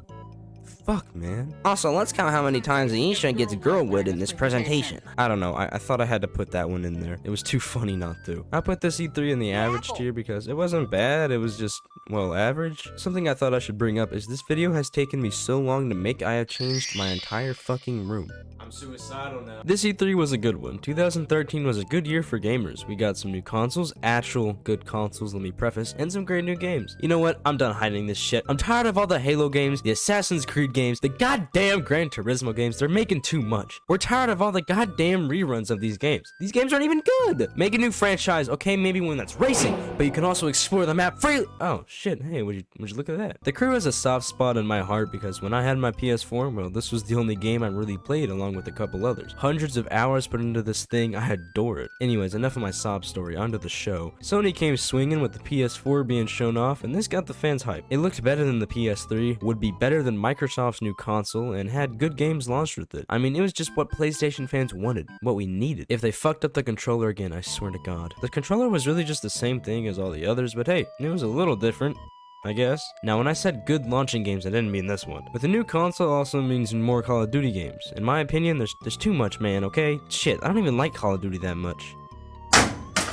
Fuck, man. Also, let's count how many times Aisha gets girlwood in this presentation. I don't know, I thought I had to put that one in there. It was too funny not to. I put this E3 in the average tier because it wasn't bad, it was just, well, average. Something I thought I should bring up is this video has taken me so long to make I have changed my entire fucking room. I'm suicidal now. This E3 was a good one. 2013 was a good year for gamers. We got some new consoles, actual good consoles, let me preface, and some great new games. You know what? I'm done hiding this shit. I'm tired of all the Halo games, the Assassin's Creed games, the goddamn Gran Turismo games. They're making too much. We're tired of all the goddamn reruns of these games. These games aren't even good. Make a new franchise, okay? Maybe one that's racing, but you can also explore the map freely. Oh shit, hey, would you look at that? The Crew has a soft spot in my heart because when I had my PS4, well, this was the only game I really played along with a couple others. Hundreds of hours put into this thing, I adore it. Anyways, enough of my sob story, onto the show. Sony came swinging with the PS4 being shown off, and this got the fans hyped. It looked better than the PS3, would be better than Microsoft Microsoft's new console and had good games launched with it. I mean, it was just what PlayStation fans wanted, what we needed. If they fucked up the controller again, I swear to God. The controller was really just the same thing as all the others, but hey, it was a little different, I guess. Now, when I said good launching games, I didn't mean this one. But the new console also means more Call of Duty games. In my opinion, there's too much, man, okay? Shit, I don't even like Call of Duty that much.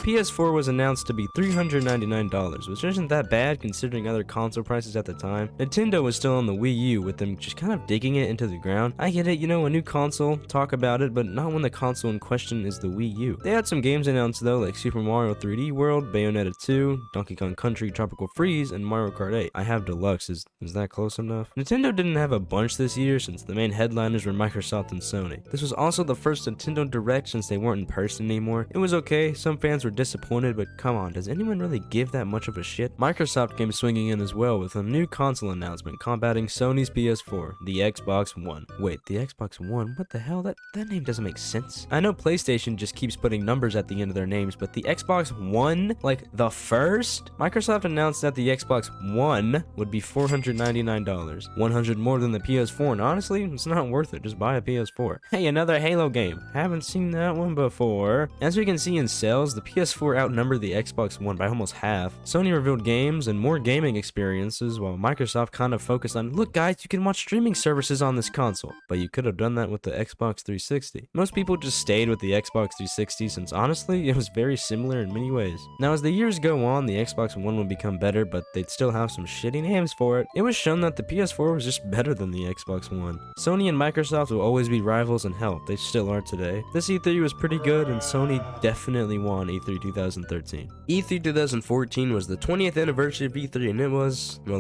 PS4 was announced to be $399, which isn't that bad considering other console prices at the time. Nintendo was still on the Wii U, with them just kind of digging it into the ground. I get it, you know, a new console, talk about it, but not when the console in question is the Wii U. They had some games announced though, like Super Mario 3D World, Bayonetta 2, Donkey Kong Country Tropical Freeze, and Mario Kart 8. I have Deluxe, is that close enough? Nintendo didn't have a bunch this year since the main headliners were Microsoft and Sony. This was also the first Nintendo Direct since they weren't in person anymore. It was okay, some fans were disappointed, but come on, does anyone really give that much of a shit? Microsoft came swinging in as well with a new console announcement combating Sony's PS4, the Xbox One. Wait, the Xbox One? What the hell? That name doesn't make sense. I know PlayStation just keeps putting numbers at the end of their names, but the Xbox One? Like, the first? Microsoft announced that the Xbox One would be $499, $100 more than the PS4, and honestly, it's not worth it, just buy a PS4. Hey, another Halo game. Haven't seen that one before. As we can see in sales, the PS4 outnumbered the Xbox One by almost half. Sony revealed games and more gaming experiences, while Microsoft kind of focused on, look guys, you can watch streaming services on this console. But you could have done that with the Xbox 360. Most people just stayed with the Xbox 360 since honestly, it was very similar in many ways. Now as the years go on, the Xbox One would become better, but they'd still have some shitty names for it. It was shown that the PS4 was just better than the Xbox One. Sony and Microsoft will always be rivals, and hell, they still are today. This E3 was pretty good, and Sony definitely won E3 2013. E3 2014 was the 20th anniversary of E3, and it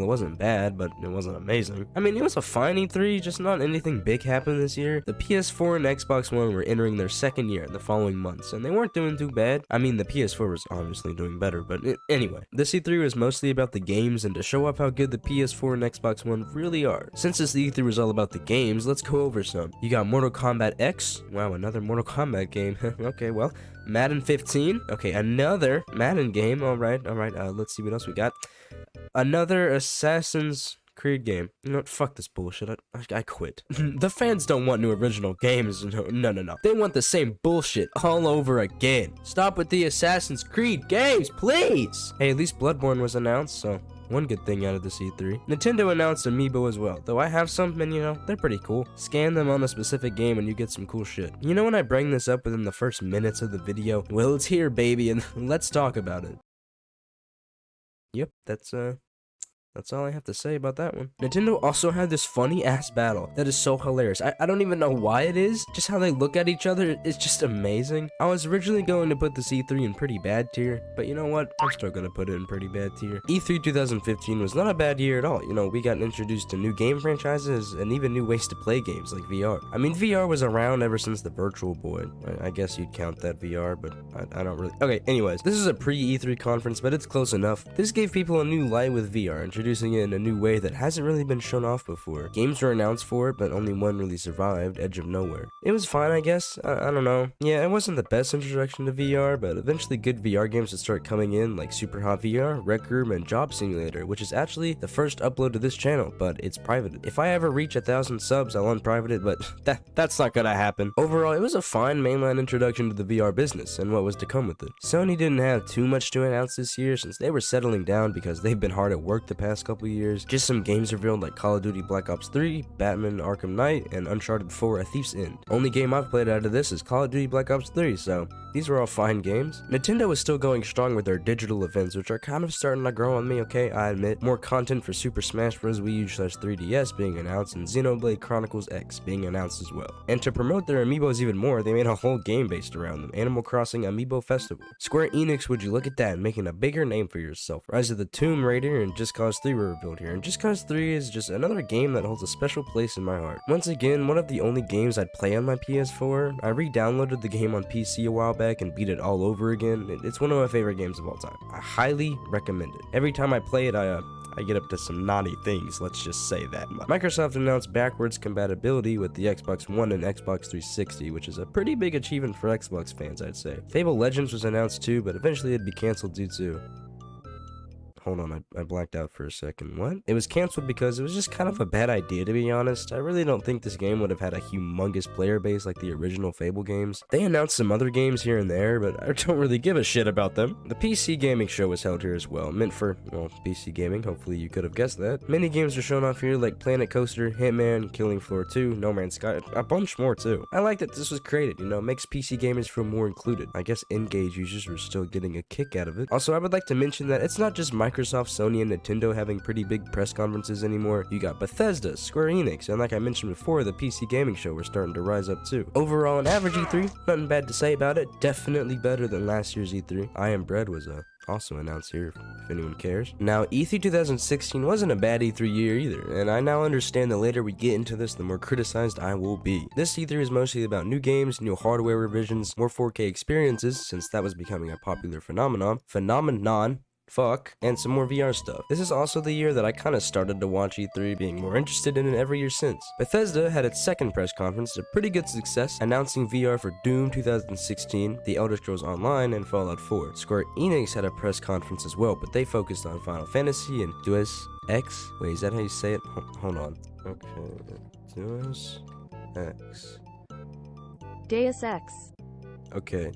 wasn't bad, but it wasn't amazing. I mean, it was a fine E3, just not anything big happened this year. The PS4 and Xbox One were entering their second year in the following months, and they weren't doing too bad. I mean, the PS4 was obviously doing better, but anyway. This E3 was mostly about the games and to show off how good the PS4 and Xbox One really are. Since this E3 was all about the games, let's go over some. You got Mortal Kombat X. Wow, another Mortal Kombat game. Okay, well, Madden 15. Okay, another Madden game. Alright. Let's see what else we got. Another Assassin's Creed game. You know what? Fuck this bullshit. I quit. The fans don't want new original games. No. They want the same bullshit all over again. Stop with the Assassin's Creed games, please! Hey, at least Bloodborne was announced, so one good thing out of this E3. Nintendo announced Amiibo as well, though I have some and you know, they're pretty cool. Scan them on a specific game and you get some cool shit. You know when I bring this up within the first minutes of the video? Well, it's here, baby, and let's talk about it. Yep, that's all I have to say about that one. Nintendo also had this funny ass battle that is so hilarious. I don't even know why it is. Just how they look at each other is just amazing. I was originally going to put this E3 in pretty bad tier, but you know what? I'm still gonna put it in pretty bad tier. E3 2015 was not a bad year at all. You know, we got introduced to new game franchises and even new ways to play games like VR. I mean, VR was around ever since the Virtual Boy. I guess you'd count that VR, but I don't really. Okay, anyways, this is a pre-E3 conference, but it's close enough. This gave people a new light with VR, introducing it in a new way that hasn't really been shown off before. Games were announced for it, but only one really survived, Edge of Nowhere. It was fine, I guess. I don't know. Yeah, it wasn't the best introduction to VR, but eventually good VR games would start coming in, like Super Hot VR, Rec Room, and Job Simulator, which is actually the first upload to this channel, but it's private. If I ever reach 1,000 subs, I'll unprivate it, but that's not gonna happen. Overall, it was a fine mainline introduction to the VR business and what was to come with it. Sony didn't have too much to announce this year since they were settling down because they've been hard at work the past couple years. Just some games revealed like Call of Duty Black Ops 3, Batman Arkham Knight, and Uncharted 4 A Thief's End. Only game I've played out of this is Call of Duty Black Ops 3, so these were all fine games. Nintendo is still going strong with their digital events, which are kind of starting to grow on me, okay, I admit. More content for Super Smash Bros. Wii U/3DS being announced, and Xenoblade Chronicles X being announced as well. And to promote their amiibos even more, they made a whole game based around them, Animal Crossing Amiibo Festival. Square Enix, would you look at that, making a bigger name for yourself. Rise of the Tomb Raider and Just Cause 3 were revealed here, and Just Cause 3 is just another game that holds a special place in my heart. Once again, one of the only games I'd play on my PS4. I re-downloaded the game on PC a while back and beat it all over again. It's one of my favorite games of all time. I highly recommend it. Every time I play it, I get up to some naughty things, let's just say that. Microsoft announced backwards compatibility with the Xbox One and Xbox 360, which is a pretty big achievement for Xbox fans, I'd say. Fable Legends was announced too, but eventually it'd be cancelled due to hold on, I blacked out for a second. What? It was canceled because it was just kind of a bad idea, to be honest. I really don't think this game would have had a humongous player base like the original Fable games. They announced some other games here and there, but I don't really give a shit about them. The PC gaming show was held here as well, meant for, well, PC gaming. Hopefully you could have guessed that. Many games are shown off here like Planet Coaster, Hitman, Killing Floor 2, No Man's Sky, a bunch more too. I like that this was created, you know, makes PC gamers feel more included. I guess N-Gage users were still getting a kick out of it. Also, I would like to mention that it's not just Microsoft, Sony, and Nintendo having pretty big press conferences anymore. You got Bethesda, Square Enix, and like I mentioned before, the PC gaming show were starting to rise up too. Overall, an average E3, nothing bad to say about it. Definitely better than last year's E3. I Am Bread was also announced here, if anyone cares. Now, E3 2016 wasn't a bad E3 year either, and I now understand the later we get into this, the more criticized I will be. This E3 is mostly about new games, new hardware revisions, more 4K experiences, since that was becoming a popular phenomenon, and some more VR stuff. This is also the year that I kind of started to watch E3, being more interested in it every year since. Bethesda had its second press conference, a pretty good success, announcing VR for Doom 2016, The Elder Scrolls Online, and Fallout 4. Square Enix had a press conference as well, but they focused on Final Fantasy and Deus Ex. Wait, is that how you say it? Hold on. Okay, Deus Ex. Deus Ex. Okay,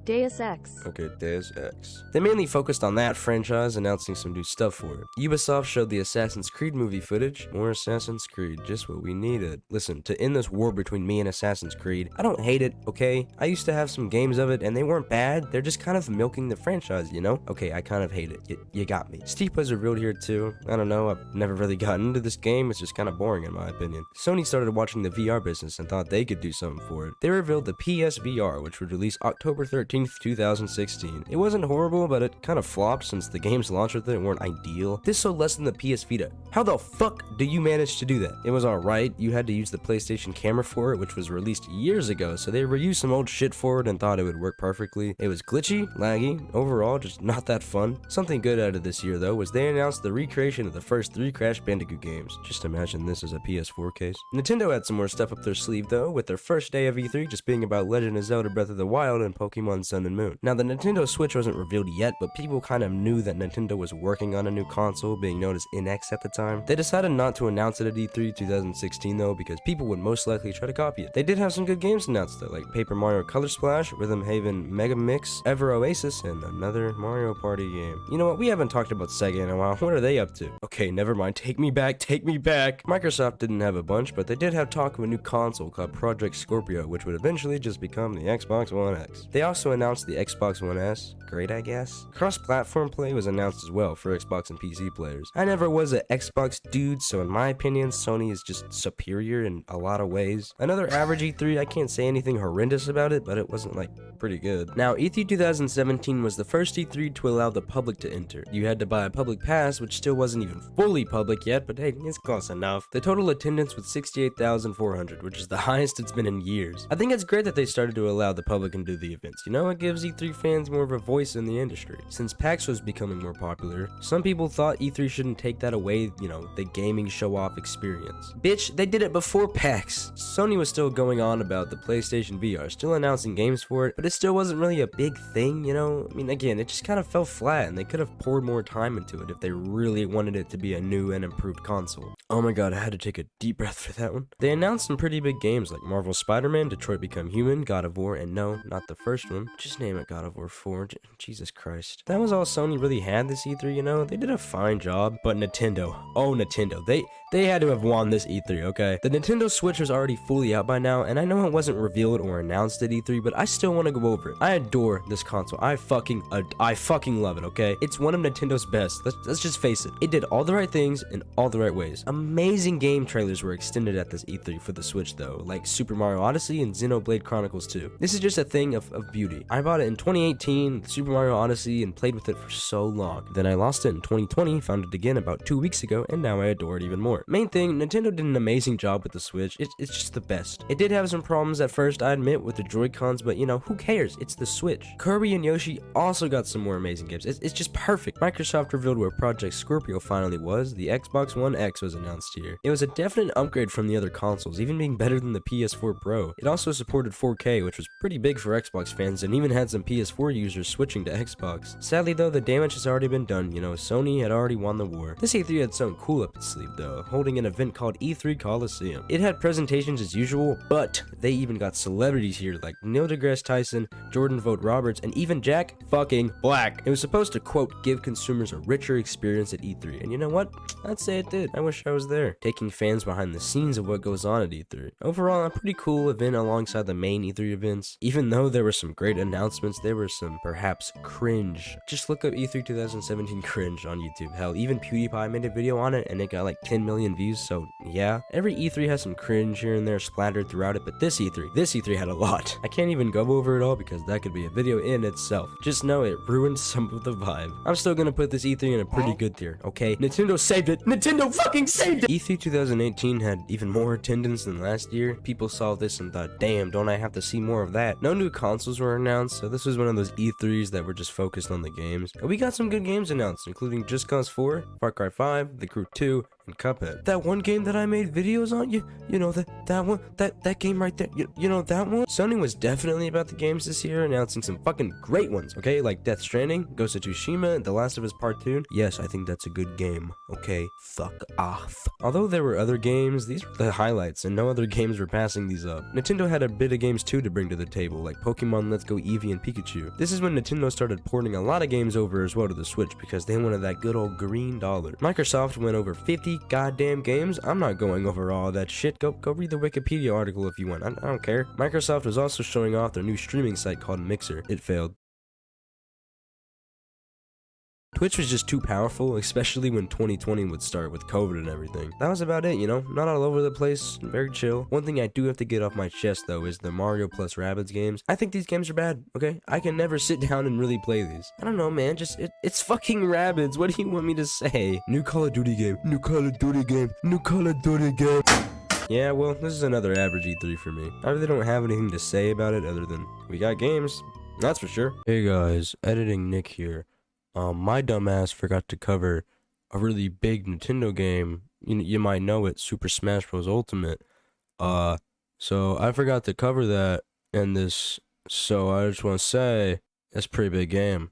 Deus Ex. Okay, Deus Ex. They mainly focused on that franchise, announcing some new stuff for it. Ubisoft showed the Assassin's Creed movie footage. More Assassin's Creed, just what we needed. Listen, to end this war between me and Assassin's Creed, I don't hate it, okay? I used to have some games of it, and they weren't bad. They're just kind of milking the franchise, you know? Okay, I kind of hate it. You got me. Steep was revealed here too. I don't know, I've never really gotten into this game. It's just kind of boring in my opinion. Sony started watching the VR business and thought they could do something for it. They revealed the PSVR, which would release October 13th, 2016. It wasn't horrible, but it kind of flopped since the games launched with it weren't ideal. This sold less than the PS Vita. How the fuck do you manage to do that? It was alright, you had to use the PlayStation camera for it, which was released years ago, so they reused some old shit for it and thought it would work perfectly. It was glitchy, laggy, overall just not that fun. Something good out of this year though was they announced the recreation of the first 3 Crash Bandicoot games. Just imagine this as a PS4 case. Nintendo had some more stuff up their sleeve though, with their first day of E3 just being about Legend of Zelda Breath of the Wild and Pokemon Sun and Moon. Now, the Nintendo Switch wasn't revealed yet, but people kind of knew that Nintendo was working on a new console, being known as NX at the time. They decided not to announce it at E3 2016 though, because people would most likely try to copy it. They did have some good games announced though, like Paper Mario Color Splash, Rhythm Haven Mega Mix, Ever Oasis, and another Mario Party game. You know what, we haven't talked about Sega in a while. What are they up to? Okay, never mind, take me back. Microsoft didn't have a bunch, but they did have talk of a new console called Project Scorpio, which would eventually just become the Xbox One X. They also announced the Xbox One S. Great, I guess. Cross-platform play was announced as well for Xbox and PC players. I never was an Xbox dude, so in my opinion, Sony is just superior in a lot of ways. Another average E3, I can't say anything horrendous about it, but it wasn't like pretty good. Now, E3 2017 was the first E3 to allow the public to enter. You had to buy a public pass, which still wasn't even fully public yet, but hey, it's close enough. The total attendance was 68,400, which is the highest it's been in years. I think it's great that they started to allow the public to do the events, you know? It gives E3 fans more of a voice in the industry. Since PAX was becoming more popular, some people thought E3 shouldn't take that away, you know, the gaming show-off experience. Bitch, they did it before PAX. Sony was still going on about the PlayStation VR, still announcing games for it, but it still wasn't really a big thing, you know? I mean, again, it just kind of fell flat, and they could have poured more time into it if they really wanted it to be a new and improved console. Oh my god, I had to take a deep breath for that one. They announced some pretty big games like Marvel Spider-Man, Detroit Become Human, God of War, and no, not the first one. Just name it God of War 4. Jesus Christ. That was all Sony really had this E3, you know? They did a fine job, but Nintendo. Oh, Nintendo. They had to have won this E3, okay? The Nintendo Switch was already fully out by now, and I know it wasn't revealed or announced at E3, but I still want to go over it. I adore this console. I fucking love it, okay? It's one of Nintendo's best. Let's just face it. It did all the right things in all the right ways. Amazing game trailers were extended at this E3 for the Switch, though, like Super Mario Odyssey and Xenoblade Chronicles 2. This is just a thing of beauty. I bought it in 2018, Super Mario Odyssey, and played with it for so long. Then I lost it in 2020, found it again about 2 weeks ago, and now I adore it even more. Main thing, Nintendo did an amazing job with the Switch. It's just the best. It did have some problems at first, I admit, with the Joy-Cons, but you know, who cares? It's the Switch. Kirby and Yoshi also got some more amazing games. It's just perfect. Microsoft revealed where Project Scorpio finally was. The Xbox One X was announced here. It was a definite upgrade from the other consoles, even being better than the PS4 Pro. It also supported 4K, which was pretty big for Xbox fans and even had some PS4 users switching to Xbox. Sadly though, the damage has already been done, you know, Sony had already won the war. This E3 had something cool up its sleeve though, holding an event called E3 Coliseum. It had presentations as usual, but they even got celebrities here like Neil deGrasse Tyson, Jordan Vogt Roberts, and even Jack fucking Black. It was supposed to, quote, give consumers a richer experience at E3, and you know what? I'd say it did. I wish I was there, taking fans behind the scenes of what goes on at E3. Overall, a pretty cool event alongside the main E3 events. Even though there were some great announcements, there were some perhaps cringe. Just look up E3 2017 cringe on YouTube. Hell, even PewDiePie made a video on it and it got like 10 million views, so yeah. Every E3 has some cringe here and there splattered throughout it, but this E3 had a lot. I can't even go over it all because that could be a video in itself. Just know it ruined some of the vibe. I'm still gonna put this E3 in a pretty good tier, okay? Nintendo saved it! Nintendo fucking saved it! E3 2018 had even more attendance than last year. People saw this and thought, damn, don't I have to see more of that? No new consoles were announced, so this was one of those E3s that were just focused on the games. But we got some good games announced, including Just Cause 4, Far Cry 5, The Crew 2, and Cuphead. That one game that I made videos on, you know, that one, that game right there, you know that one? Sony was definitely about the games this year, announcing some fucking great ones, okay? Like Death Stranding, Ghost of Tsushima, and The Last of Us Part 2. Yes, I think that's a good game, okay? Fuck off. Although there were other games, these were the highlights, and no other games were passing these up. Nintendo had a bit of games too to bring to the table, like Pokemon Let's Go Eevee and Pikachu. This is when Nintendo started porting a lot of games over as well to the Switch, because they wanted that good old green dollar. Microsoft went over 50 goddamn games. I'm not going over all that shit. Go read the Wikipedia article if you want. I don't care. Microsoft was also showing off their new streaming site called Mixer. It failed. Twitch was just too powerful, especially when 2020 would start with COVID and everything. That was about it, you know, not all over the place, very chill. One thing I do have to get off my chest though is the Mario plus Rabbids games. I think these games are bad, okay? I can never sit down and really play these. I don't know, man, just, it's fucking Rabbids. What do you want me to say? New Call of Duty game, new Call of Duty game, new Call of Duty game. Yeah, well, this is another average E3 for me. I really don't have anything to say about it other than we got games, that's for sure. Hey guys, editing Nick here. My dumbass forgot to cover a really big Nintendo game. You might know it, Super Smash Bros. Ultimate. So I forgot to cover that in this. So I just want to say that's a pretty big game.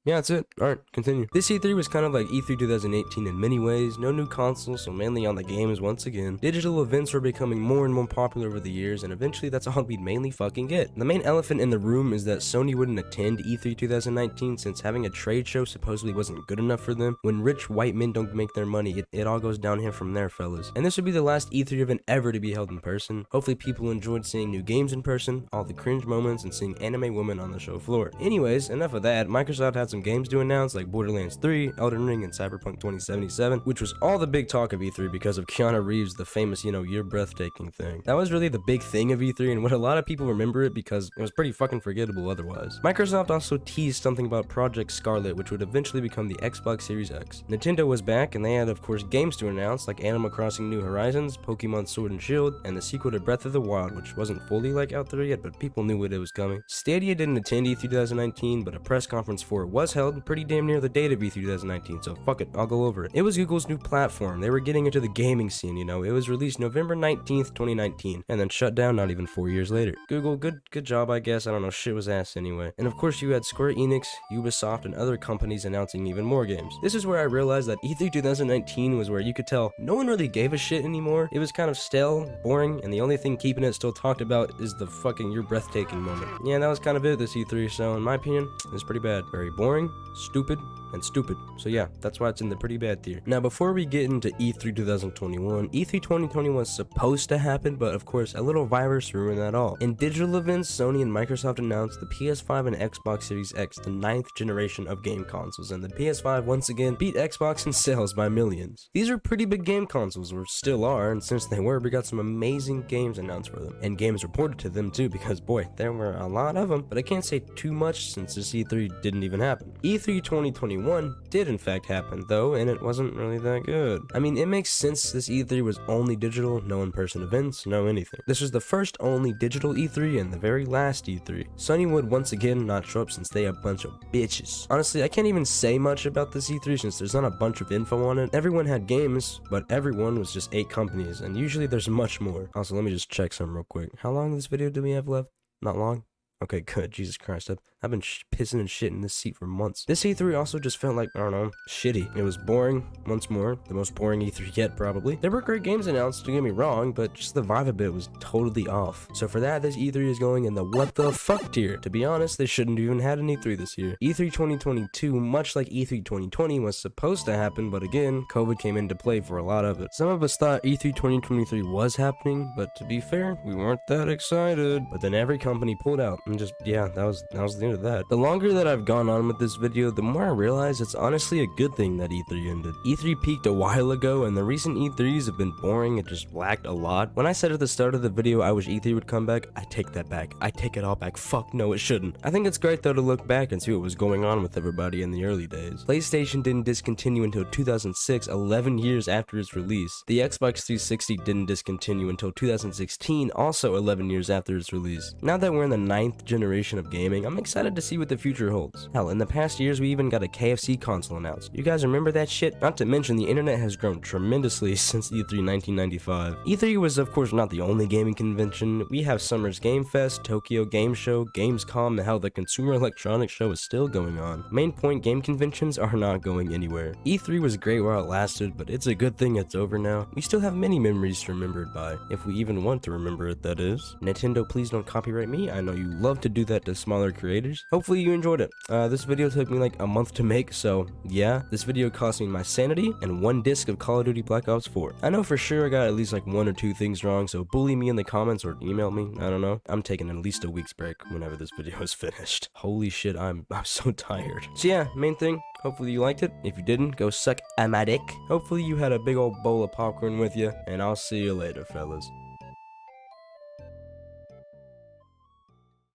Yeah, that's it. Alright, continue. This E3 was kind of like E3 2018 in many ways. No new consoles, so mainly on the games once again. Digital events were becoming more and more popular over the years, and eventually that's all we'd mainly fucking get. The main elephant in the room is that Sony wouldn't attend E3 2019 since having a trade show supposedly wasn't good enough for them. When rich white men don't make their money, it all goes downhill from there, fellas. And this would be the last E3 event ever to be held in person. Hopefully people enjoyed seeing new games in person, all the cringe moments, and seeing anime women on the show floor. Anyways, enough of that. Microsoft had some games to announce like Borderlands 3, Elden Ring, and Cyberpunk 2077, which was all the big talk of E3 because of Keanu Reeves, the famous, you know, you're breathtaking thing. That was really the big thing of E3 and what a lot of people remember it because it was pretty fucking forgettable otherwise. Microsoft also teased something about Project Scarlet, which would eventually become the Xbox Series X. Nintendo was back and they had of course games to announce like Animal Crossing New Horizons, Pokemon Sword and Shield, and the sequel to Breath of the Wild, which wasn't fully like out there yet, but people knew it was coming. Stadia didn't attend E3 2019, but a press conference for it was held pretty damn near the date of E3 2019, so fuck it, I'll go over it. It was Google's new platform. They were getting into the gaming scene, you know. It was released November 19th, 2019, and then shut down not even 4 years later. Google, good job, I guess. I don't know, shit was ass anyway. And of course you had Square Enix, Ubisoft, and other companies announcing even more games. This is where I realized that E3 2019 was where you could tell no one really gave a shit anymore. It was kind of stale, boring, and the only thing keeping it still talked about is the fucking you're breathtaking moment. Yeah, that was kind of it this E3, so in my opinion, it's pretty bad. Very boring, stupid, and stupid. So yeah, that's why it's in the pretty bad tier. Now before we get into E3 2021, E3 2021 was supposed to happen, but of course a little virus ruined that all. In digital events, Sony and Microsoft announced the PS5 and Xbox Series X, the 9th generation of game consoles, and the PS5 once again beat Xbox in sales by millions. These are pretty big game consoles, or still are, and since they were, we got some amazing games announced for them, and games reported to them too, because boy, there were a lot of them, but I can't say too much since this E3 didn't even happen. E3 2021 did in fact happen though, and it wasn't really that good. I mean, it makes sense this E3 was only digital, no in-person events, no anything. This was the first only digital E3 and the very last E3. Sony would once again not show up since they a bunch of bitches. Honestly, I can't even say much about this E3 since there's not a bunch of info on it. Everyone had games, but everyone was just 8 companies, and usually there's much more. Also, let me just check some real quick. How long of this video do we have left? Not long? Okay, good. Jesus Christ. I've been pissing and shitting in this seat for months. This E3 also just felt like, I don't know, shitty. It was boring, once more. The most boring E3 yet, probably. There were great games announced, don't get me wrong, but just the vibe of it was totally off. So for that, this E3 is going in the what the fuck tier. To be honest, they shouldn't have even had an E3 this year. E3 2022, much like E3 2020, was supposed to happen, but again, COVID came into play for a lot of it. Some of us thought E3 2023 was happening, but to be fair, we weren't that excited. But then every company pulled out, and just, yeah, that was the end of that. The longer that I've gone on with this video, the more I realize it's honestly a good thing that E3 ended. E3 peaked a while ago, and the recent E3s have been boring. It just lacked a lot. When I said at the start of the video I wish E3 would come back, I take that back. I take it all back. Fuck no, it shouldn't. I think it's great though to look back and see what was going on with everybody in the early days. PlayStation didn't discontinue until 2006, 11 years after its release. The Xbox 360 didn't discontinue until 2016, also 11 years after its release. Now that we're in the 9th generation of gaming, I'm excited to see what the future holds. Hell, in the past years we even got a KFC console announced. You guys remember that shit? Not to mention the internet has grown tremendously since E3 1995. E3 was of course not the only gaming convention. We have Summer's Game Fest, Tokyo Game Show, Gamescom, and hell, the Consumer Electronics Show is still going on. Main point, game conventions are not going anywhere. E3 was great while it lasted, but it's a good thing it's over now. We still have many memories to remember it by, if we even want to remember it, that is. Nintendo, please don't copyright me. I know you love to do that to smaller creators. Hopefully you enjoyed it. This video took me like a month to make, so yeah, this video cost me my sanity and 1 disc of Call of Duty Black Ops 4. I know for sure I got at least like 1 or 2 things wrong, so bully me in the comments or email me. I don't know. I'm taking at least a week's break whenever this video is finished. Holy shit, I'm so tired. So yeah, main thing, hopefully you liked it. If you didn't, go suck on my dick. Hopefully you had a big old bowl of popcorn with you, and I'll see you later, fellas.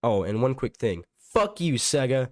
Oh, and one quick thing. Fuck you, Sega.